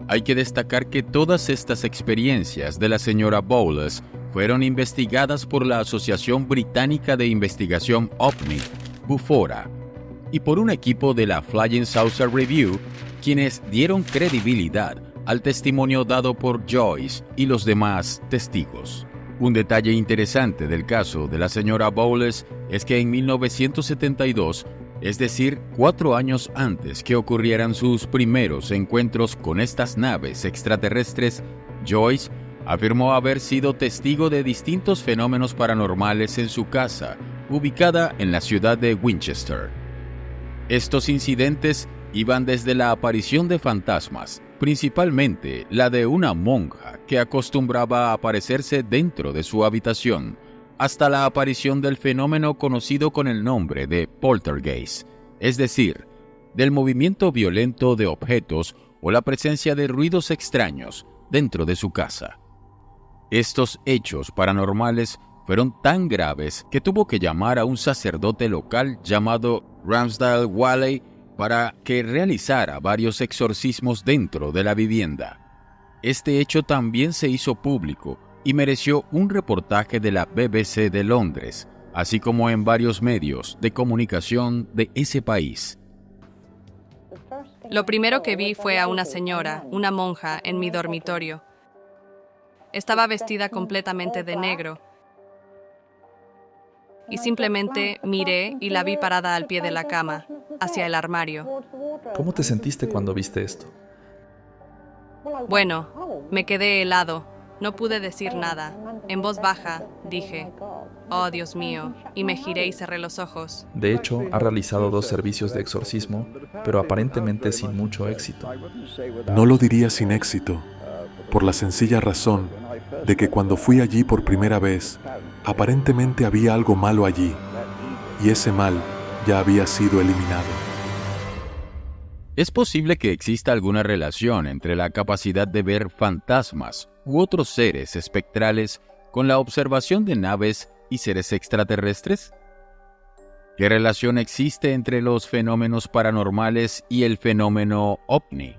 Hay que destacar que todas estas experiencias de la señora Bowles fueron investigadas por la Asociación Británica de Investigación OVNI, Bufora, y por un equipo de la Flying Saucer Review, quienes dieron credibilidad al testimonio dado por Joyce y los demás testigos. Un detalle interesante del caso de la señora Bowles es que en 1972, es decir, 4 años antes que ocurrieran sus primeros encuentros con estas naves extraterrestres, Joyce afirmó haber sido testigo de distintos fenómenos paranormales en su casa, ubicada en la ciudad de Winchester. Estos incidentes iban desde la aparición de fantasmas, principalmente la de una monja que acostumbraba a aparecerse dentro de su habitación, hasta la aparición del fenómeno conocido con el nombre de poltergeist, es decir, del movimiento violento de objetos o la presencia de ruidos extraños dentro de su casa. Estos hechos paranormales fueron tan graves que tuvo que llamar a un sacerdote local llamado Ramsdale Whaley para que realizara varios exorcismos dentro de la vivienda. Este hecho también se hizo público y mereció un reportaje de la BBC de Londres, así como en varios medios de comunicación de ese país. Lo primero que vi fue a una señora, una monja, en mi dormitorio. Estaba vestida completamente de negro. Y simplemente miré y la vi parada al pie de la cama, hacia el armario. ¿Cómo te sentiste cuando viste esto? Bueno, me quedé helado. No pude decir nada. En voz baja, dije, «Oh, Dios mío», y me giré y cerré los ojos. De hecho, ha realizado 2 servicios de exorcismo, pero aparentemente sin mucho éxito. No lo diría sin éxito, por la sencilla razón de que cuando fui allí por primera vez, aparentemente había algo malo allí, y ese mal ya había sido eliminado. Es posible que exista alguna relación entre la capacidad de ver fantasmas u otros seres espectrales con la observación de naves y seres extraterrestres. ¿Qué relación existe entre los fenómenos paranormales y el fenómeno ovni?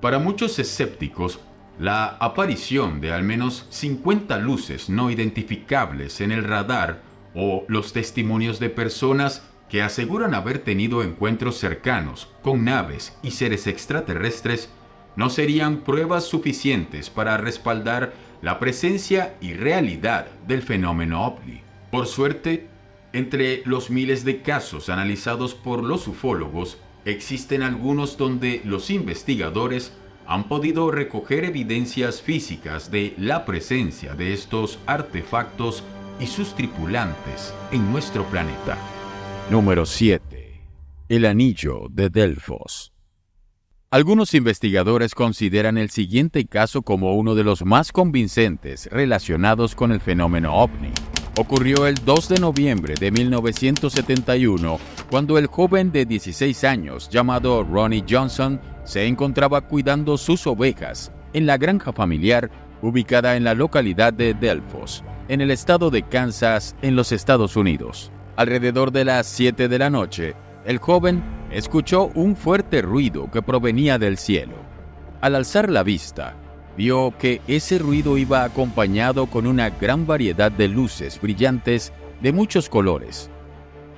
Para muchos escépticos, la aparición de al menos 50 luces no identificables en el radar o los testimonios de personas que aseguran haber tenido encuentros cercanos con naves y seres extraterrestres no serían pruebas suficientes para respaldar la presencia y realidad del fenómeno ovni. Por suerte, entre los miles de casos analizados por los ufólogos, existen algunos donde los investigadores han podido recoger evidencias físicas de la presencia de estos artefactos y sus tripulantes en nuestro planeta. Número 7. El Anillo de Delfos. Algunos investigadores consideran el siguiente caso como uno de los más convincentes relacionados con el fenómeno ovni. Ocurrió el 2 de noviembre de 1971, cuando el joven de 16 años llamado Ronnie Johnson se encontraba cuidando sus ovejas en la granja familiar ubicada en la localidad de Delfos, en el estado de Kansas, en los Estados Unidos. Alrededor de las 7 de la noche, el joven escuchó un fuerte ruido que provenía del cielo. Al alzar la vista, vio que ese ruido iba acompañado con una gran variedad de luces brillantes de muchos colores.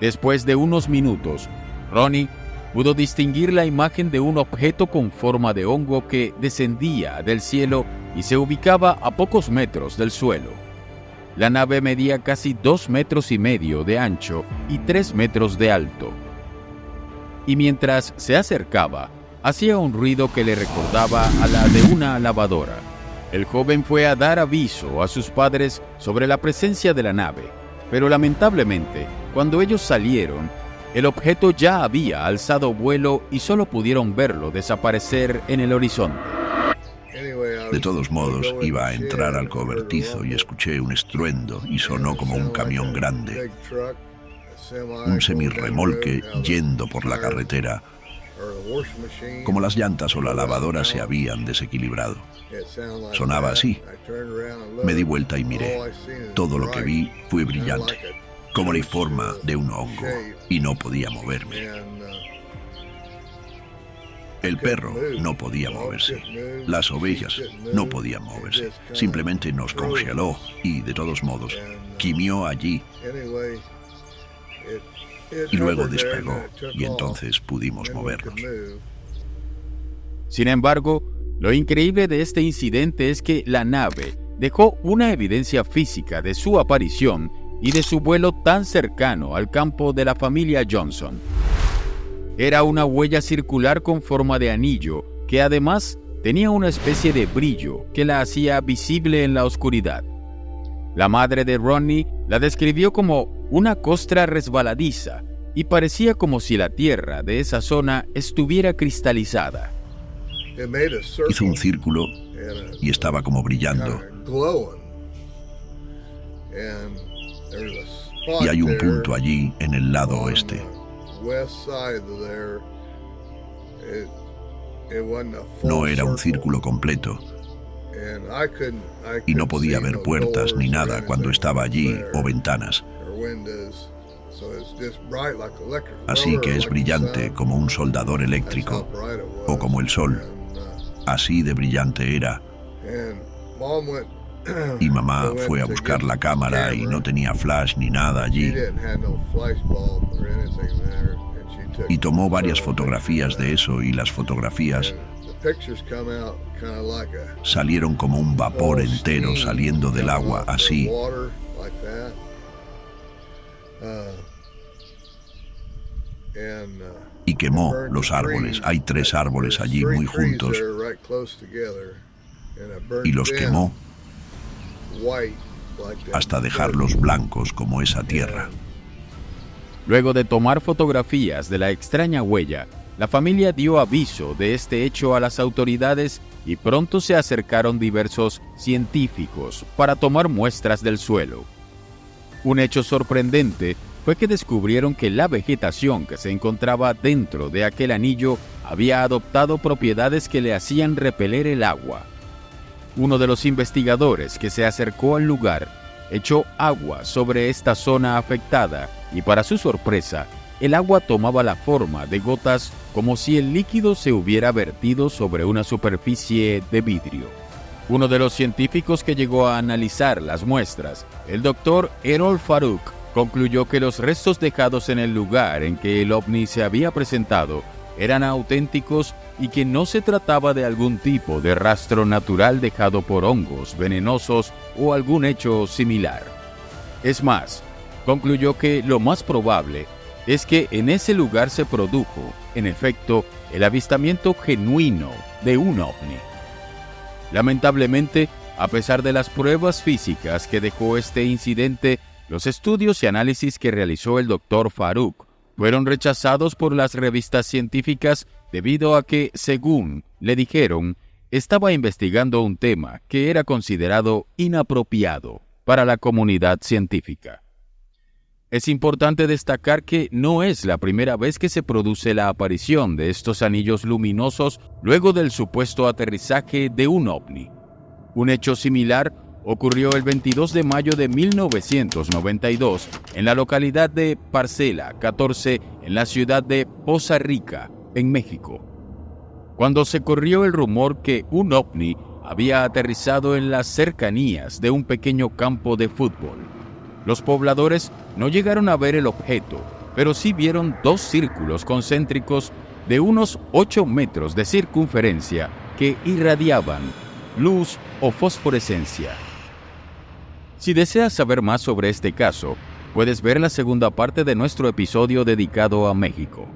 Después de unos minutos, Ronnie pudo distinguir la imagen de un objeto con forma de hongo que descendía del cielo y se ubicaba a pocos metros del suelo. La nave medía casi 2,5 metros de ancho y 3 metros de alto. Y mientras se acercaba, hacía un ruido que le recordaba a la de una lavadora. El joven fue a dar aviso a sus padres sobre la presencia de la nave, pero lamentablemente, cuando ellos salieron, el objeto ya había alzado vuelo y solo pudieron verlo desaparecer en el horizonte. De todos modos, iba a entrar al cobertizo y escuché un estruendo y sonó como un camión grande, un semirremolque yendo por la carretera, como las llantas o la lavadora se habían desequilibrado. Sonaba así. Me di vuelta y miré. Todo lo que vi fue brillante, como la forma de un hongo, y no podía moverme. El perro no podía moverse. Las ovejas no podían moverse. Simplemente nos congeló y, de todos modos, gimió allí. Y luego despegó, y entonces pudimos movernos. Sin embargo, lo increíble de este incidente es que la nave dejó una evidencia física de su aparición y de su vuelo tan cercano al campo de la familia Johnson. Era una huella circular con forma de anillo que además tenía una especie de brillo que la hacía visible en la oscuridad. La madre de Ronnie la describió como una costra resbaladiza y parecía como si la tierra de esa zona estuviera cristalizada. Hizo un círculo y estaba como brillando. Y hay un punto allí en el lado oeste. No era un círculo completo. Y no podía ver puertas ni nada cuando estaba allí o ventanas. Así que es brillante como un soldador eléctrico o como el sol. Así de brillante era. Y mamá fue a buscar la cámara y no tenía flash ni nada allí. Y tomó varias fotografías de eso, y las fotografías salieron como un vapor entero saliendo del agua, así. Y quemó los árboles. Hay 3 árboles allí muy juntos. Y los quemó hasta dejarlos blancos como esa tierra. Luego de tomar fotografías de la extraña huella, la familia dio aviso de este hecho a las autoridades y pronto se acercaron diversos científicos para tomar muestras del suelo. Un hecho sorprendente fue que descubrieron que la vegetación que se encontraba dentro de aquel anillo había adoptado propiedades que le hacían repeler el agua. Uno de los investigadores que se acercó al lugar echó agua sobre esta zona afectada y, para su sorpresa, el agua tomaba la forma de gotas como si el líquido se hubiera vertido sobre una superficie de vidrio. Uno de los científicos que llegó a analizar las muestras, el doctor Errol Farouk, concluyó que los restos dejados en el lugar en que el ovni se había presentado eran auténticos y que no se trataba de algún tipo de rastro natural dejado por hongos venenosos o algún hecho similar. Es más, concluyó que lo más probable es que en ese lugar se produjo, en efecto, el avistamiento genuino de un ovni. Lamentablemente, a pesar de las pruebas físicas que dejó este incidente, los estudios y análisis que realizó el Dr. Farouk fueron rechazados por las revistas científicas debido a que, según le dijeron, estaba investigando un tema que era considerado inapropiado para la comunidad científica. Es importante destacar que no es la primera vez que se produce la aparición de estos anillos luminosos luego del supuesto aterrizaje de un ovni. Un hecho similar ocurrió el 22 de mayo de 1992 en la localidad de Parcela 14, en la ciudad de Poza Rica, en México, cuando se corrió el rumor que un ovni había aterrizado en las cercanías de un pequeño campo de fútbol. Los pobladores no llegaron a ver el objeto, pero sí vieron 2 círculos concéntricos de unos 8 metros de circunferencia que irradiaban luz o fosforescencia. Si deseas saber más sobre este caso, puedes ver la segunda parte de nuestro episodio dedicado a México.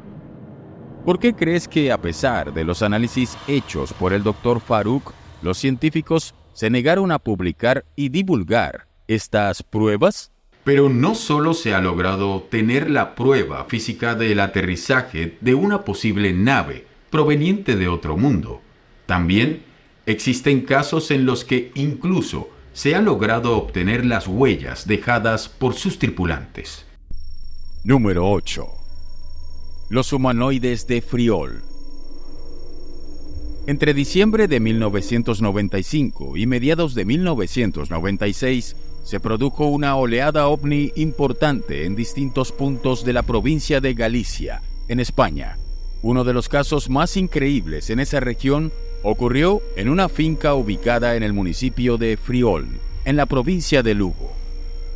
¿Por qué crees que, a pesar de los análisis hechos por el Dr. Farouk, los científicos se negaron a publicar y divulgar estas pruebas? Pero no solo se ha logrado tener la prueba física del aterrizaje de una posible nave proveniente de otro mundo. También existen casos en los que incluso se ha logrado obtener las huellas dejadas por sus tripulantes. Número 8. Los humanoides de Friol. Entre diciembre de 1995 y mediados de 1996, se produjo una oleada ovni importante en distintos puntos de la provincia de Galicia, en España. Uno de los casos más increíbles en esa región ocurrió en una finca ubicada en el municipio de Friol, en la provincia de Lugo.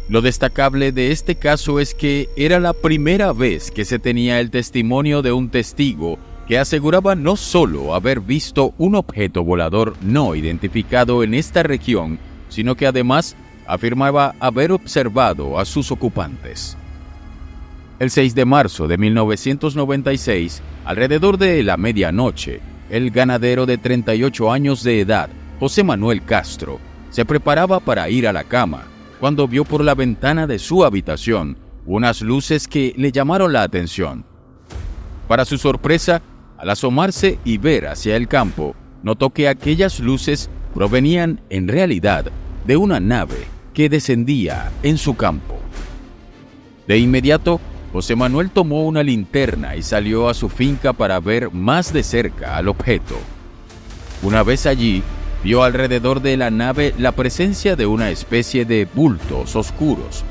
Lo destacable de este caso es que era la primera vez que se tenía el testimonio de un testigo que aseguraba no solo haber visto un objeto volador no identificado en esta región, sino que además afirmaba haber observado a sus ocupantes. El 6 de marzo de 1996, alrededor de la medianoche, el ganadero de 38 años de edad, José Manuel Castro, se preparaba para ir a la cama, cuando vio por la ventana de su habitación unas luces que le llamaron la atención. Para su sorpresa, al asomarse y ver hacia el campo, notó que aquellas luces provenían en realidad de una nave que descendía en su campo. De inmediato, José Manuel tomó una linterna y salió a su finca para ver más de cerca al objeto. Una vez allí, vio alrededor de la nave la presencia de una especie de bultos oscuros.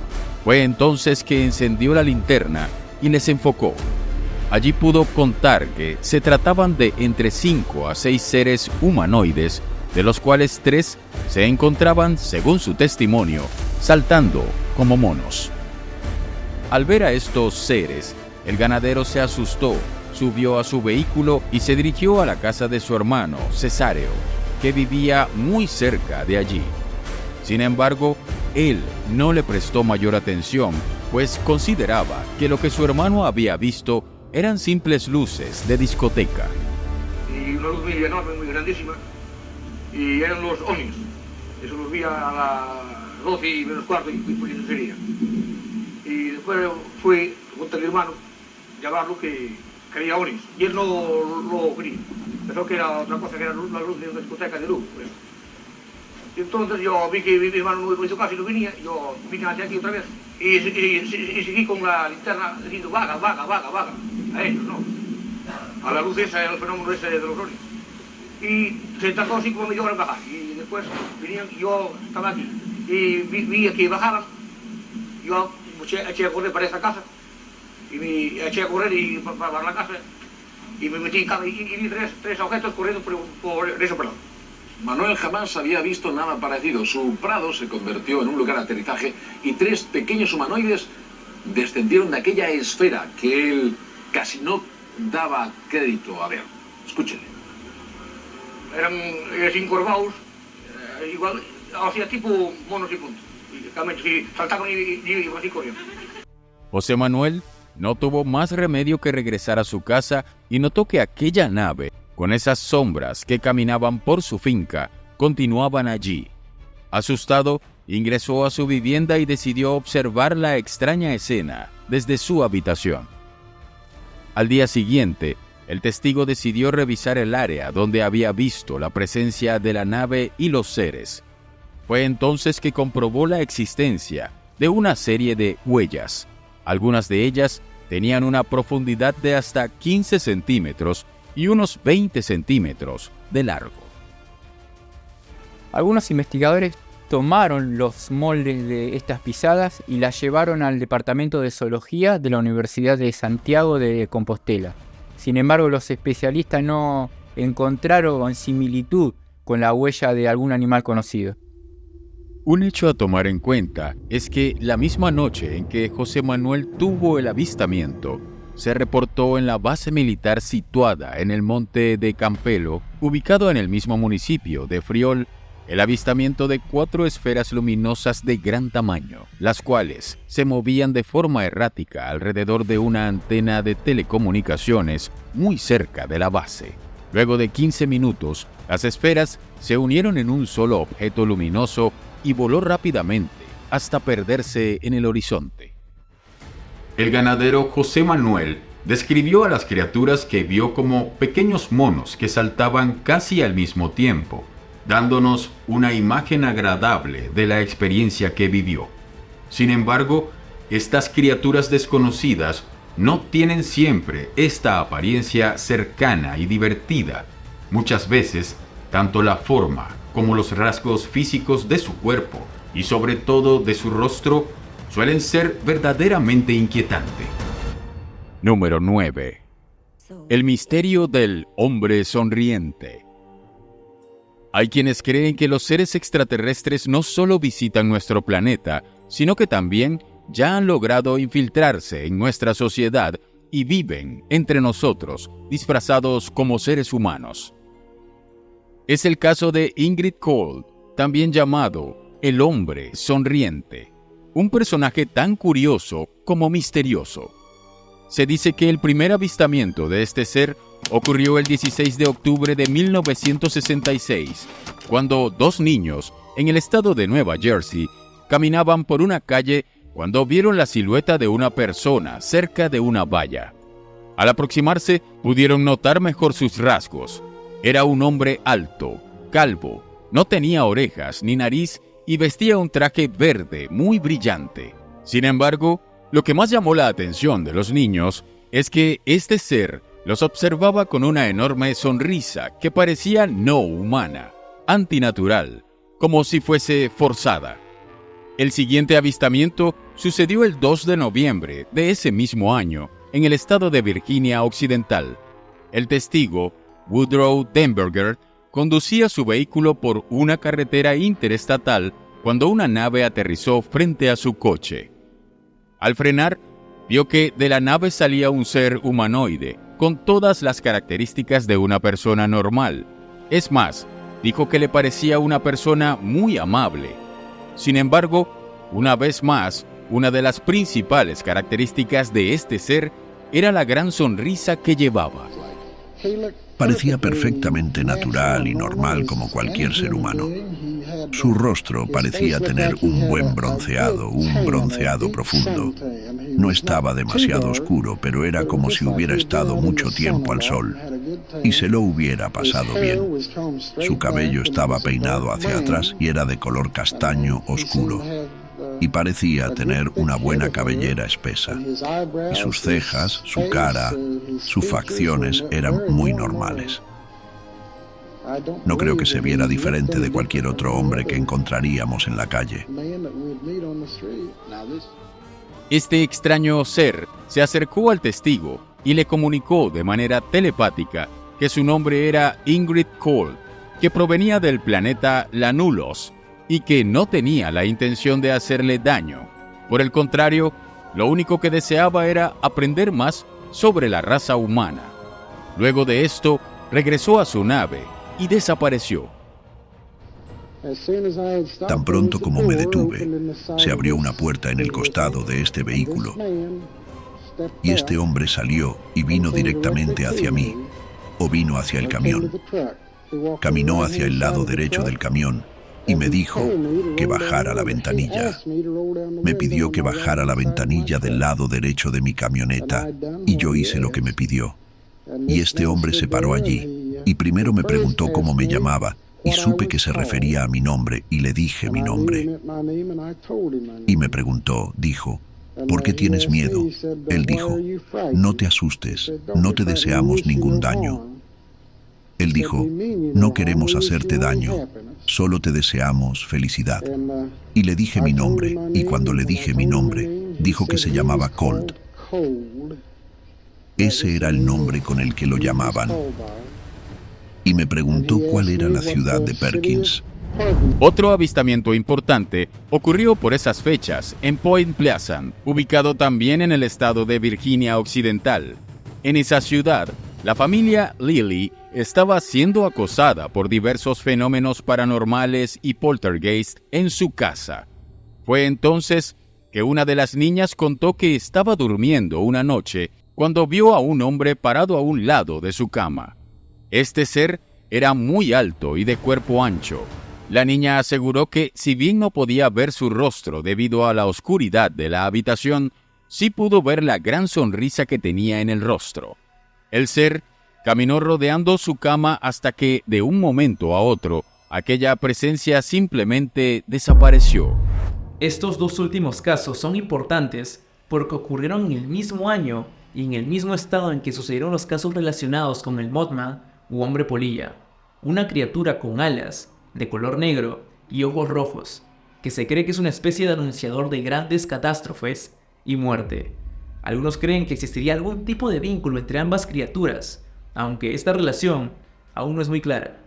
Fue entonces que encendió la linterna y les enfocó. Allí pudo contar que se trataban de entre 5 a 6 seres humanoides, de los cuales 3 se encontraban, según su testimonio, saltando como monos. Al ver a estos seres, el ganadero se asustó, subió a su vehículo y se dirigió a la casa de su hermano, Cesáreo, que vivía muy cerca de allí. Sin embargo, él no le prestó mayor atención, pues consideraba que lo que su hermano había visto eran simples luces de discoteca. Y una luz muy enorme, muy grandísima, y eran los ovnis. Eso los vi a las 12 y menos cuarto y por eso sería. Y después fui junto a mi hermano a llamarlo que quería ovnis, y él no lo quería. Pensó que era otra cosa, que era la luz de una discoteca de luz. Pues. Y entonces yo vi que mi hermano no hizo caso y no venía, yo vine hacia aquí otra vez. Y seguí con la linterna diciendo vaga, a ellos, ¿no? A la luz esa, el fenómeno ese de los ovnis. Y se tardó 5 millones en bajar, y después venían, yo estaba aquí, y vi que bajaban, yo eché a correr para esa casa, y me eché a correr para la casa, y me metí en casa, y vi tres objetos corriendo por ese prado. Manuel jamás había visto nada parecido. Su prado se convirtió en un lugar de aterrizaje y 3 pequeños humanoides descendieron de aquella esfera que él casi no daba crédito a ver. Escúchenle. Eran encorvados, igual, hacía tipo monos y puntos. Y saltaban y así corriendo. José Manuel no tuvo más remedio que regresar a su casa y notó que aquella nave, con esas sombras que caminaban por su finca, continuaban allí. Asustado, ingresó a su vivienda y decidió observar la extraña escena desde su habitación. Al día siguiente, el testigo decidió revisar el área donde había visto la presencia de la nave y los seres. Fue entonces que comprobó la existencia de una serie de huellas. Algunas de ellas tenían una profundidad de hasta 15 centímetros y unos 20 centímetros de largo. Algunos investigadores tomaron los moldes de estas pisadas y las llevaron al Departamento de Zoología de la Universidad de Santiago de Compostela. Sin embargo, los especialistas no encontraron similitud con la huella de algún animal conocido. Un hecho a tomar en cuenta es que la misma noche en que José Manuel tuvo el avistamiento, se reportó en la base militar situada en el monte de Campelo, ubicado en el mismo municipio de Friol, el avistamiento de 4 esferas luminosas de gran tamaño, las cuales se movían de forma errática alrededor de una antena de telecomunicaciones muy cerca de la base. Luego de 15 minutos, las esferas se unieron en un solo objeto luminoso y voló rápidamente hasta perderse en el horizonte. El ganadero José Manuel describió a las criaturas que vio como pequeños monos que saltaban casi al mismo tiempo, dándonos una imagen agradable de la experiencia que vivió. Sin embargo, estas criaturas desconocidas no tienen siempre esta apariencia cercana y divertida. Muchas veces, tanto la forma como los rasgos físicos de su cuerpo y sobre todo de su rostro suelen ser verdaderamente inquietantes. Número 9. El misterio del hombre sonriente. Hay quienes creen que los seres extraterrestres no solo visitan nuestro planeta, sino que también ya han logrado infiltrarse en nuestra sociedad y viven entre nosotros, disfrazados como seres humanos. Es el caso de Ingrid Cole, también llamado el hombre sonriente, un personaje tan curioso como misterioso. Se dice que el primer avistamiento de este ser ocurrió el 16 de octubre de 1966, cuando 2 niños en el estado de Nueva Jersey caminaban por una calle cuando vieron la silueta de una persona cerca de una valla. Al aproximarse, pudieron notar mejor sus rasgos. Era un hombre alto, calvo, no tenía orejas ni nariz y vestía un traje verde muy brillante. Sin embargo, lo que más llamó la atención de los niños es que este ser los observaba con una enorme sonrisa que parecía no humana, antinatural, como si fuese forzada. El siguiente avistamiento sucedió el 2 de noviembre de ese mismo año, en el estado de Virginia Occidental. El testigo, Woodrow Denberger, conducía su vehículo por una carretera interestatal cuando una nave aterrizó frente a su coche. Al frenar, vio que de la nave salía un ser humanoide, con todas las características de una persona normal. Es más, dijo que le parecía una persona muy amable. Sin embargo, una vez más, una de las principales características de este ser era la gran sonrisa que llevaba. Parecía perfectamente natural y normal como cualquier ser humano. Su rostro parecía tener un buen bronceado, un bronceado profundo. No estaba demasiado oscuro, pero era como si hubiera estado mucho tiempo al sol y se lo hubiera pasado bien. Su cabello estaba peinado hacia atrás y era de color castaño oscuro, y parecía tener una buena cabellera espesa. Y sus cejas, su cara, sus facciones eran muy normales. No creo que se viera diferente de cualquier otro hombre que encontraríamos en la calle. Este extraño ser se acercó al testigo y le comunicó de manera telepática que su nombre era Ingrid Cole, que provenía del planeta Lanulos y que no tenía la intención de hacerle daño. Por el contrario, lo único que deseaba era aprender más sobre la raza humana. Luego de esto, regresó a su nave y desapareció. Tan pronto como me detuve, se abrió una puerta en el costado de este vehículo y este hombre salió y vino directamente hacia mí, o vino hacia el camión. Caminó hacia el lado derecho del camión y me dijo que bajara la ventanilla. Me pidió que bajara la ventanilla del lado derecho de mi camioneta y yo hice lo que me pidió. Y este hombre se paró allí y primero me preguntó cómo me llamaba y supe que se refería a mi nombre y le dije mi nombre. Y me preguntó, dijo, ¿por qué tienes miedo? Él dijo, no te asustes, no te deseamos ningún daño. Él dijo, no queremos hacerte daño, solo te deseamos felicidad. Y le dije mi nombre, y cuando le dije mi nombre, dijo que se llamaba Colt. Ese era el nombre con el que lo llamaban. Y me preguntó cuál era la ciudad de Perkins. Otro avistamiento importante ocurrió por esas fechas en Point Pleasant, ubicado también en el estado de Virginia Occidental. En esa ciudad, la familia Lilly estaba siendo acosada por diversos fenómenos paranormales y poltergeist en su casa. Fue entonces que una de las niñas contó que estaba durmiendo una noche cuando vio a un hombre parado a un lado de su cama. Este ser era muy alto y de cuerpo ancho. La niña aseguró que, si bien no podía ver su rostro debido a la oscuridad de la habitación, sí pudo ver la gran sonrisa que tenía en el rostro. El ser caminó rodeando su cama hasta que, de un momento a otro, aquella presencia simplemente desapareció. Estos dos últimos casos son importantes porque ocurrieron en el mismo año y en el mismo estado en que sucedieron los casos relacionados con el Mothman u hombre polilla, una criatura con alas, de color negro y ojos rojos, que se cree que es una especie de anunciador de grandes catástrofes y muerte. Algunos creen que existiría algún tipo de vínculo entre ambas criaturas, aunque esta relación aún no es muy clara.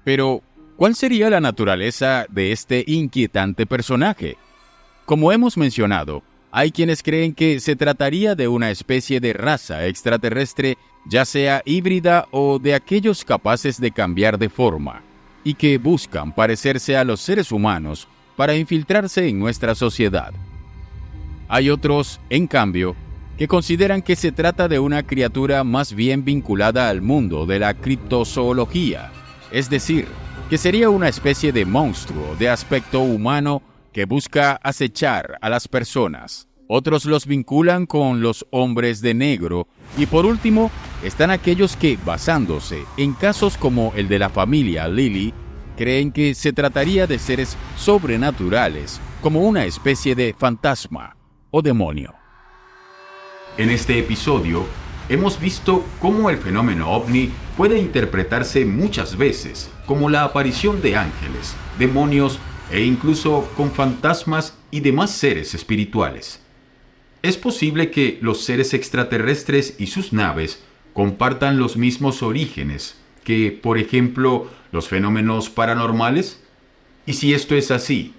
Pero, ¿cuál sería la naturaleza de este inquietante personaje? Como hemos mencionado, hay quienes creen que se trataría de una especie de raza extraterrestre, ya sea híbrida o de aquellos capaces de cambiar de forma, y que buscan parecerse a los seres humanos para infiltrarse en nuestra sociedad. Hay otros, en cambio, que consideran que se trata de una criatura más bien vinculada al mundo de la criptozoología, es decir, que sería una especie de monstruo de aspecto humano que busca acechar a las personas. Otros los vinculan con los hombres de negro y por último están aquellos que, basándose en casos como el de la familia Lilly, creen que se trataría de seres sobrenaturales como una especie de fantasma o demonio. En este episodio hemos visto cómo el fenómeno ovni puede interpretarse muchas veces como la aparición de ángeles, demonios e incluso con fantasmas y demás seres espirituales. es posible que los seres extraterrestres y sus naves compartan los mismos orígenes que, por ejemplo, los fenómenos paranormales. Y si esto es así,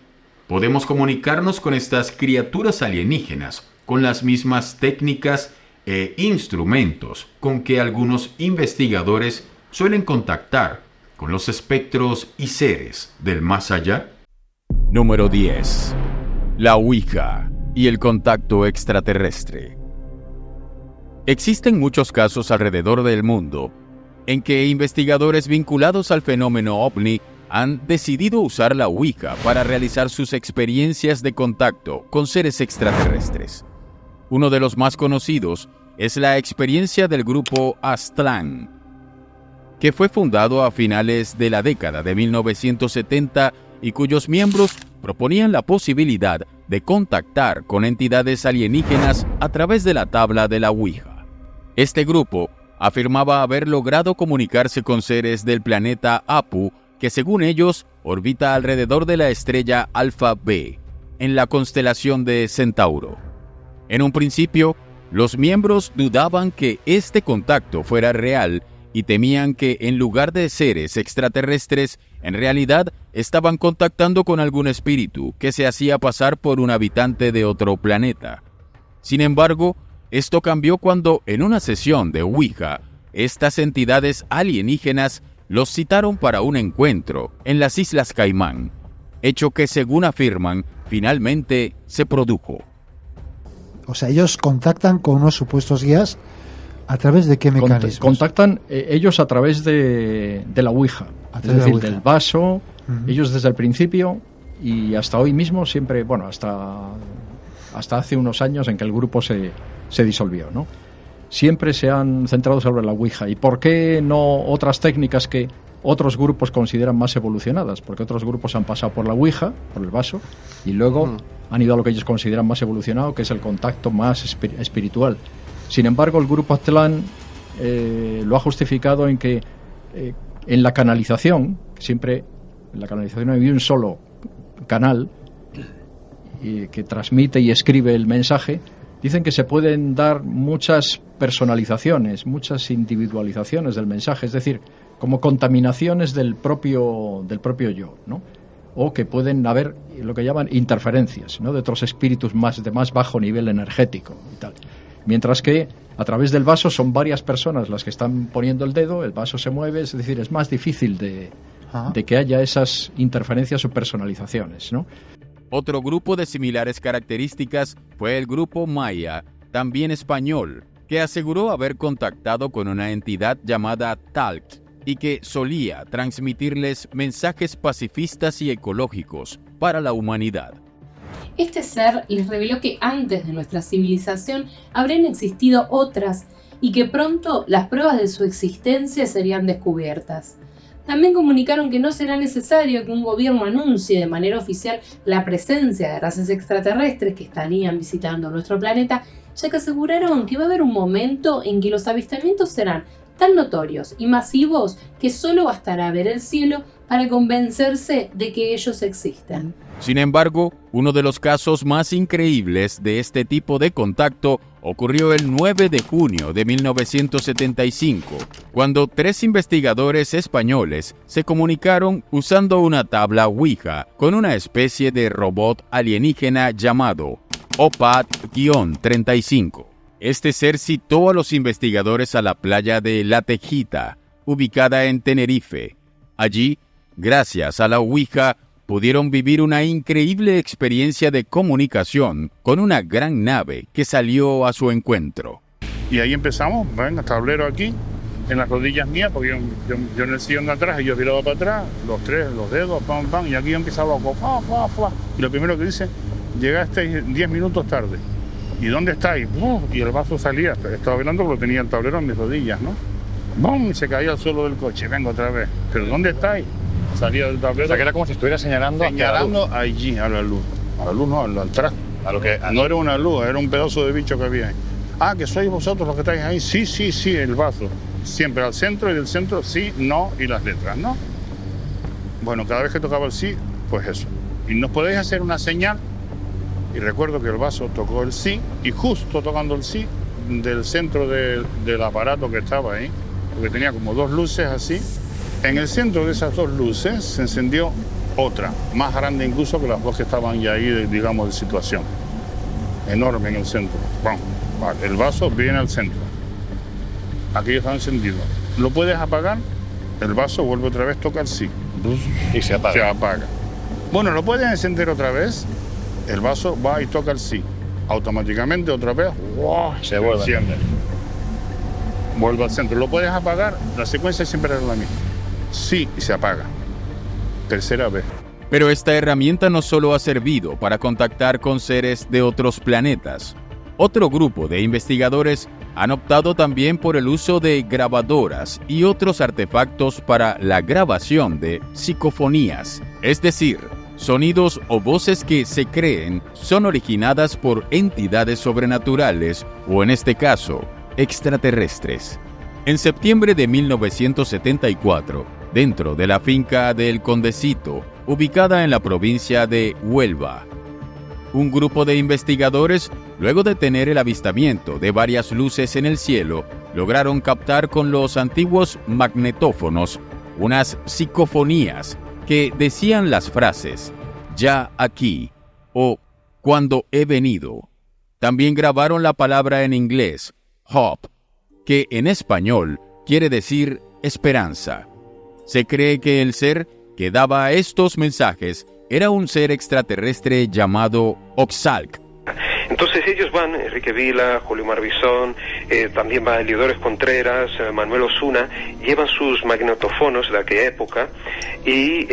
podemos comunicarnos con estas criaturas alienígenas con las mismas técnicas e instrumentos con que algunos investigadores suelen contactar con los espectros y seres del más allá. Número 10. La Ouija y el contacto extraterrestre. Existen muchos casos alrededor del mundo en que investigadores vinculados al fenómeno ovni han decidido usar la Ouija para realizar sus experiencias de contacto con seres extraterrestres. Uno de los más conocidos es la experiencia del grupo Aztlán, que fue fundado a finales de la década de 1970 y cuyos miembros proponían la posibilidad de contactar con entidades alienígenas a través de la tabla de la Ouija. Este grupo afirmaba haber logrado comunicarse con seres del planeta Apu, que según ellos orbita alrededor de la estrella Alfa B, en la constelación de Centauro. En un principio, los miembros dudaban que este contacto fuera real y temían que en lugar de seres extraterrestres, en realidad estaban contactando con algún espíritu que se hacía pasar por un habitante de otro planeta. Sin embargo, esto cambió cuando en una sesión de Ouija, estas entidades alienígenas los citaron para un encuentro en las Islas Caimán, hecho que, según afirman, finalmente se produjo. O sea, ellos contactan con unos supuestos guías ¿a través de qué mecanismos? Contactan ellos a través de la Ouija, es decir, del vaso. Ellos desde el principio y hasta hoy mismo siempre, bueno, hasta hace unos años en que el grupo se disolvió, ¿no? Siempre se han centrado sobre la Ouija. ¿Y por qué no otras técnicas que otros grupos consideran más evolucionadas? Porque otros grupos han pasado por la Ouija, por el vaso, y luego han ido a lo que ellos consideran más evolucionado, que es el contacto más espiritual. Sin embargo, el grupo Aztlán lo ha justificado en que en la canalización, siempre en la canalización hay un solo canal que transmite y escribe el mensaje. Dicen que se pueden dar muchas personalizaciones, muchas individualizaciones del mensaje, es decir, como contaminaciones del propio yo, ¿no? O que pueden haber lo que llaman interferencias, ¿no? De otros espíritus de más bajo nivel energético y tal. Mientras que a través del vaso son varias personas las que están poniendo el dedo, el vaso se mueve, es decir, es más difícil de que haya esas interferencias o personalizaciones, ¿no? Otro grupo de similares características fue el grupo Maya, también español, que aseguró haber contactado con una entidad llamada Talct y que solía transmitirles mensajes pacifistas y ecológicos para la humanidad. Este ser les reveló que antes de nuestra civilización habrían existido otras y que pronto las pruebas de su existencia serían descubiertas. También comunicaron que no será necesario que un gobierno anuncie de manera oficial la presencia de razas extraterrestres que estarían visitando nuestro planeta, ya que aseguraron que va a haber un momento en que los avistamientos serán tan notorios y masivos que solo bastará ver el cielo para convencerse de que ellos existen. Sin embargo, uno de los casos más increíbles de este tipo de contacto ocurrió el 9 de junio de 1975, cuando 3 investigadores españoles se comunicaron usando una tabla Ouija con una especie de robot alienígena llamado OPAD-35. Este ser citó a los investigadores a la playa de La Tejita, ubicada en Tenerife. Allí, gracias a la Ouija, pudieron vivir una increíble experiencia de comunicación con una gran nave que salió a su encuentro. Y ahí empezamos, venga, tablero aquí, en las rodillas mías, porque yo en el sillón de atrás, y yo viraba para atrás, los dedos, pam, pam, y aquí yo empezaba a y lo primero que dice, llegaste 10 minutos tarde. ¿Y dónde estáis? Y el vaso salía, estaba mirando porque tenía el tablero en mis rodillas, ¿no? ¡Bum! Y se caía al suelo del coche, vengo otra vez. ¿Pero dónde estáis? Salía del tablero. O sea, que era como si estuviera señalando allí, a la luz. A la luz no, al traste. No era una luz, era un pedazo de bicho que había ahí. Ah, que sois vosotros los que estáis ahí. Sí, el vaso. Siempre al centro y del centro sí, no y las letras, ¿no? Bueno, cada vez que tocaba el sí, pues eso. Y nos podéis hacer una señal. y recuerdo que el vaso tocó el sí, y justo tocando el sí, del centro del aparato que estaba ahí, porque tenía como 2 luces así, en el centro de esas 2 luces se encendió otra, más grande incluso que las 2 que estaban ya ahí, digamos, de situación. Enorme en el centro. Bueno, vale, el vaso viene al centro. Aquí está encendido. ¿Lo puedes apagar? El vaso vuelve otra vez, toca el sí. Y se apaga. Se apaga. Bueno, ¿lo puedes encender otra vez? El vaso va y toca el sí. Automáticamente otra vez, ¡wow! Se vuelve. Enciende. Vuelve al centro. ¿Lo puedes apagar? La secuencia siempre es la misma. Sí, y se apaga. Tercera vez. Pero esta herramienta no solo ha servido para contactar con seres de otros planetas. Otro grupo de investigadores han optado también por el uso de grabadoras y otros artefactos para la grabación de psicofonías, es decir, sonidos o voces que se creen son originadas por entidades sobrenaturales o, en este caso, extraterrestres. En septiembre de 1974, dentro de la finca del Condecito, ubicada en la provincia de Huelva, un grupo de investigadores, luego de tener el avistamiento de varias luces en el cielo, lograron captar con los antiguos magnetófonos unas psicofonías que decían las frases «ya aquí» o «cuando he venido». También grabaron la palabra en inglés «hope», que en español quiere decir esperanza. Se cree que el ser que daba estos mensajes era un ser extraterrestre llamado Oxalc. Entonces ellos van, Enrique Vila, Julio Marbizón, también va Eliodoro Contreras, Manuel Osuna, llevan sus magnetofonos de aquella época y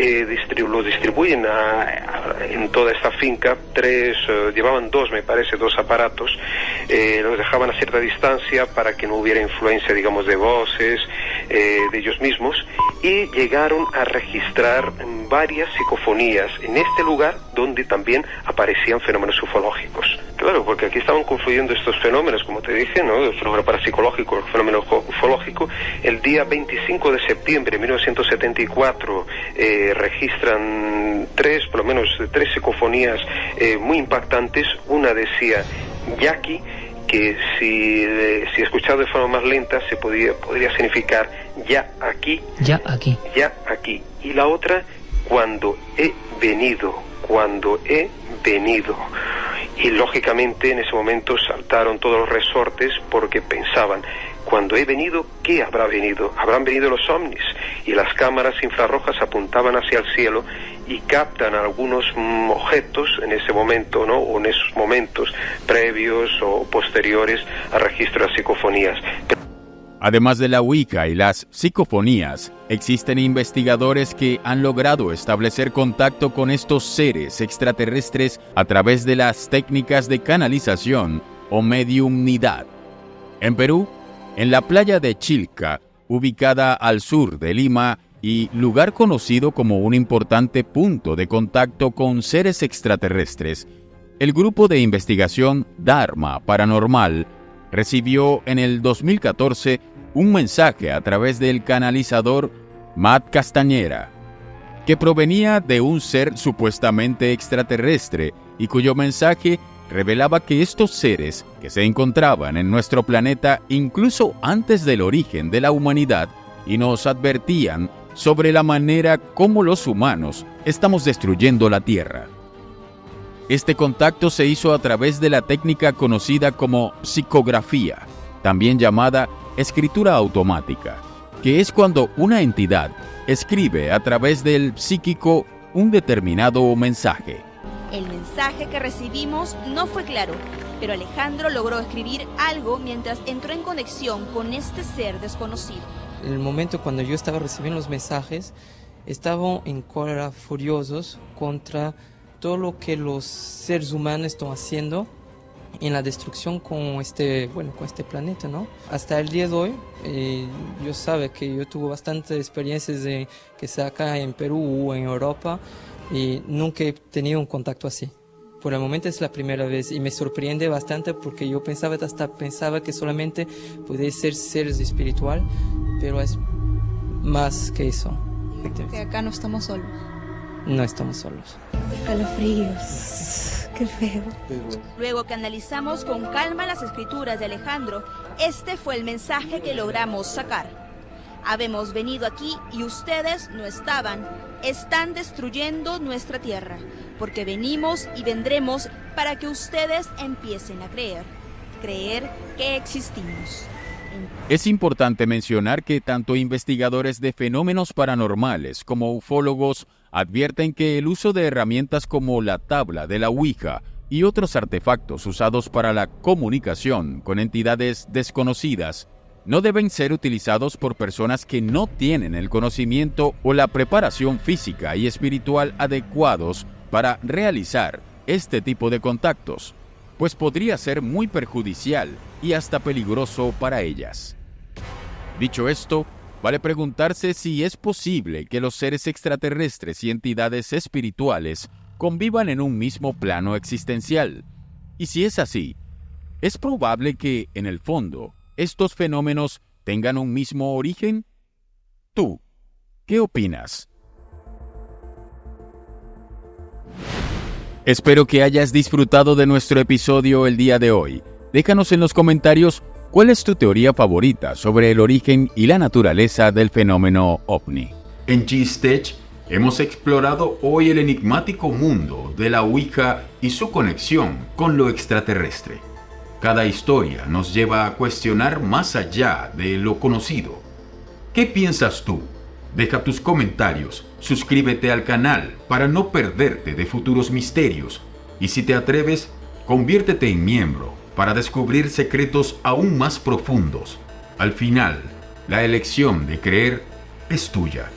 lo distribuyen en toda esta finca. Llevaban 2, me parece, 2 aparatos, los dejaban a cierta distancia para que no hubiera influencia, digamos, de voces de ellos mismos, y llegaron a registrar varias psicofonías en este lugar donde también aparecían fenómenos ufológicos. Claro, porque aquí estaban confluyendo estos fenómenos, como te dije, ¿no? El fenómeno parapsicológico, el fenómeno ufológico. El día 25 de septiembre de 1974 registran por lo menos 3 psicofonías muy impactantes. Una decía Yaqui, que si escuchado de forma más lenta podría significar ya aquí. Ya aquí. Ya aquí. Y la otra, cuando he venido. Y lógicamente en ese momento saltaron todos los resortes porque pensaban, cuando he venido, ¿qué habrá venido? Habrán venido los ovnis, y las cámaras infrarrojas apuntaban hacia el cielo y captan algunos objetos en ese momento, ¿no? O en esos momentos previos o posteriores al registro de las psicofonías. Además de la Ouija y las psicofonías, existen investigadores que han logrado establecer contacto con estos seres extraterrestres a través de las técnicas de canalización o mediumnidad. En Perú, en la playa de Chilca, ubicada al sur de Lima y lugar conocido como un importante punto de contacto con seres extraterrestres, el grupo de investigación Dharma Paranormal recibió en el 2014 un mensaje a través del canalizador Matt Castañera, que provenía de un ser supuestamente extraterrestre y cuyo mensaje revelaba que estos seres, que se encontraban en nuestro planeta incluso antes del origen de la humanidad, y nos advertían sobre la manera como los humanos estamos destruyendo la Tierra. Este contacto se hizo a través de la técnica conocida como psicografía, también llamada escritura automática, que es cuando una entidad escribe a través del psíquico un determinado mensaje. El mensaje que recibimos no fue claro, pero Alejandro logró escribir algo mientras entró en conexión con este ser desconocido. En el momento cuando yo estaba recibiendo los mensajes, estaban en cólera furiosos contra todo lo que los seres humanos están haciendo en la destrucción con este planeta, ¿no? Hasta el día de hoy, yo sabe que yo tuve bastantes experiencias que sea acá en Perú o en Europa, y nunca he tenido un contacto así. Por el momento es la primera vez y me sorprende bastante porque yo pensaba que solamente podía ser seres espiritual, pero es más que eso. Que acá no estamos solos. no estamos solos. Calofríos, qué feo. Luego que analizamos con calma las escrituras de Alejandro, este fue el mensaje que logramos sacar. Habemos venido aquí y ustedes no estaban. Están destruyendo nuestra tierra, porque venimos y vendremos para que ustedes empiecen a creer que existimos. Es importante mencionar que tanto investigadores de fenómenos paranormales como ufólogos advierten que el uso de herramientas como la tabla de la Ouija y otros artefactos usados para la comunicación con entidades desconocidas no deben ser utilizados por personas que no tienen el conocimiento o la preparación física y espiritual adecuados para realizar este tipo de contactos, pues podría ser muy perjudicial y hasta peligroso para ellas. Dicho esto, vale preguntarse si es posible que los seres extraterrestres y entidades espirituales convivan en un mismo plano existencial. Y si es así, ¿es probable que, en el fondo, estos fenómenos tengan un mismo origen? ¿Tú qué opinas? Espero que hayas disfrutado de nuestro episodio el día de hoy. Déjanos en los comentarios cuál es tu teoría favorita sobre el origen y la naturaleza del fenómeno OVNI. En Gistech hemos explorado hoy el enigmático mundo de la Ouija y su conexión con lo extraterrestre. Cada historia nos lleva a cuestionar más allá de lo conocido. ¿Qué piensas tú? Deja tus comentarios, suscríbete al canal para no perderte de futuros misterios y si te atreves, conviértete en miembro para descubrir secretos aún más profundos. Al final, la elección de creer es tuya.